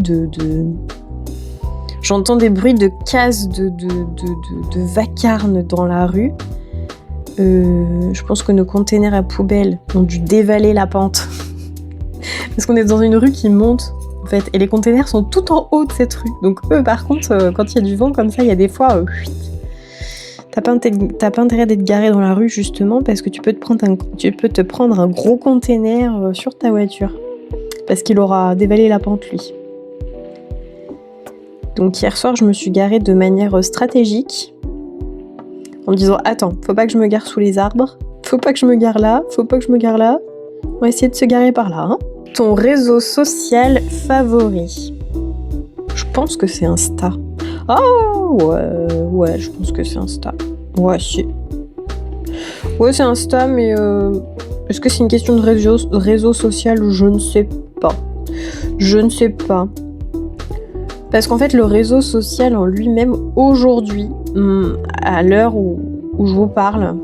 J'entends des bruits de cases de vacarme dans la rue. Je pense que nos containers à poubelle ont dû dévaler la pente. Parce qu'on est dans une rue qui monte, en fait. Et les containers sont tout en haut de cette rue. Donc eux, par contre, quand il y a du vent comme ça, il y a des fois... T'as pas intérêt d'être garé dans la rue, justement, parce que tu peux te prendre un gros container sur ta voiture. Parce qu'il aura dévalé la pente, lui. Donc hier soir, je me suis garée de manière stratégique, en me disant « Attends, faut pas que je me gare sous les arbres, faut pas que je me gare là, faut pas que je me gare là, on va essayer de se garer par là. » Ton réseau social favori ? Je pense que c'est Insta. Oh, ouais, je pense que c'est Insta. Ouais, si. Ouais, c'est Insta, mais est-ce que c'est une question de réseau social ? Je ne sais pas. Parce qu'en fait, le réseau social en lui-même, aujourd'hui, à l'heure où où je vous parle.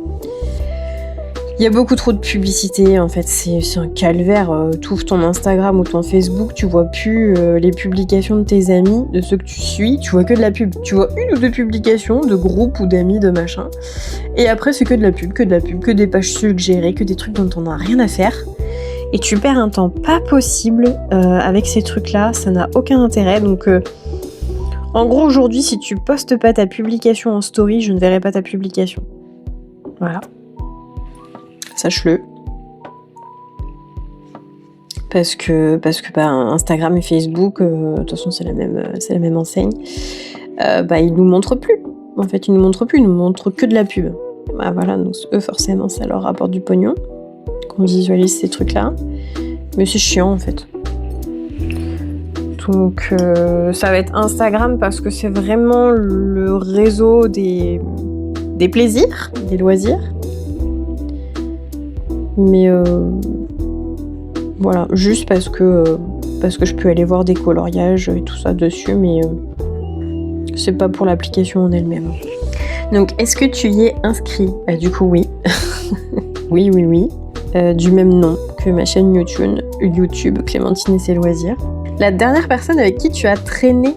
Il y a beaucoup trop de publicité, en fait, c'est un calvaire. Tu ouvres ton Instagram ou ton Facebook, tu vois plus les publications de tes amis, de ceux que tu suis, tu vois que de la pub. Tu vois une ou deux publications de groupes ou d'amis, de machin. Et après, c'est que de la pub, que des pages suggérées, que des trucs dont on n'a rien à faire. Et tu perds un temps pas possible avec ces trucs-là, ça n'a aucun intérêt. Donc, en gros, aujourd'hui, si tu postes pas ta publication en story, je ne verrai pas ta publication. Voilà. Sache-le. Parce que Instagram et Facebook, de toute façon c'est la même enseigne, ils nous montrent plus. En fait, ils nous montrent que de la pub. Bah voilà, donc eux forcément ça leur rapporte du pognon, qu'on visualise ces trucs-là. Mais c'est chiant en fait. Donc ça va être Instagram parce que c'est vraiment le réseau des plaisirs, des loisirs. Mais voilà, juste parce que je peux aller voir des coloriages et tout ça dessus, mais c'est pas pour l'application en elle-même. Donc, est-ce que tu y es inscrit ? Du coup, oui. oui. Du même nom que ma chaîne YouTube, Clémentine et ses loisirs. La dernière personne avec qui tu as traîné.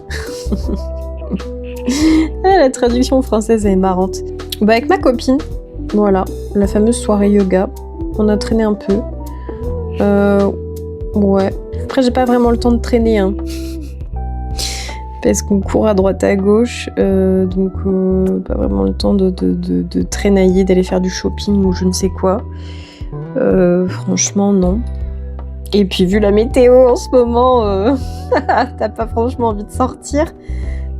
La traduction française est marrante. Avec ma copine, voilà, la fameuse soirée yoga. On a traîné un peu. Ouais. Après, j'ai pas vraiment le temps de traîner, hein. Parce qu'on court à droite à gauche. Donc, pas vraiment le temps de traînailler, d'aller faire du shopping ou je ne sais quoi. Franchement, non. Et puis, vu la météo en ce moment, t'as pas franchement envie de sortir.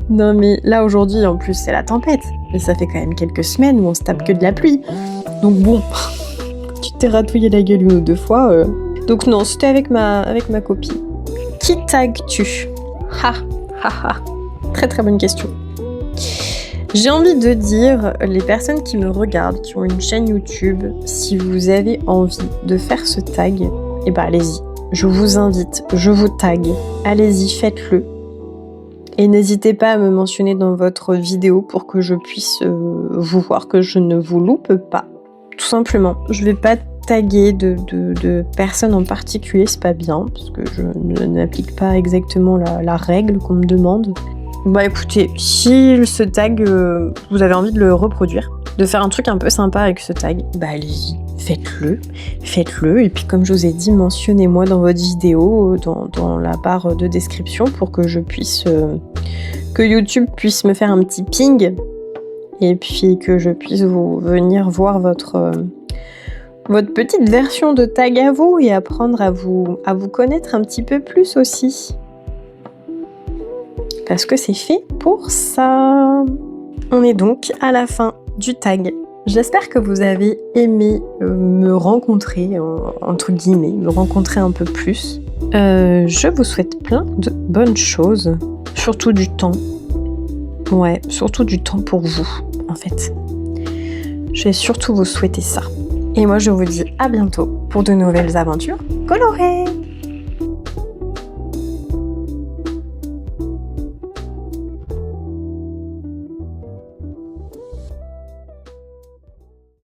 Non, mais là, aujourd'hui, en plus, c'est la tempête. Et ça fait quand même quelques semaines où on se tape que de la pluie. Donc, bon... Tu t'es ratouillé la gueule une ou deux fois. Donc non, c'était avec ma copine. Qui tagues-tu ? Très très bonne question. J'ai envie de dire, les personnes qui me regardent, qui ont une chaîne YouTube, si vous avez envie de faire ce tag, allez-y. Je vous invite, je vous tag. Allez-y, faites-le. Et n'hésitez pas à me mentionner dans votre vidéo pour que je puisse vous voir, que je ne vous loupe pas. Tout simplement, je vais pas taguer de personnes en particulier, c'est pas bien, parce que je n'applique pas exactement la règle qu'on me demande. Écoutez, si ce tag, vous avez envie de le reproduire, de faire un truc un peu sympa avec ce tag, allez-y, faites-le, et puis comme je vous ai dit, mentionnez-moi dans votre vidéo, dans la barre de description, pour que je puisse, que YouTube puisse me faire un petit ping, et puis que je puisse venir voir votre petite version de tag à vous et apprendre à vous connaître un petit peu plus aussi. Parce que c'est fait pour ça. On est donc à la fin du tag. J'espère que vous avez aimé me rencontrer, entre guillemets, me rencontrer un peu plus. Je vous souhaite plein de bonnes choses, surtout du temps. Ouais, surtout du temps pour vous, en fait. Je vais surtout vous souhaiter ça. Et moi, je vous dis à bientôt pour de nouvelles aventures colorées.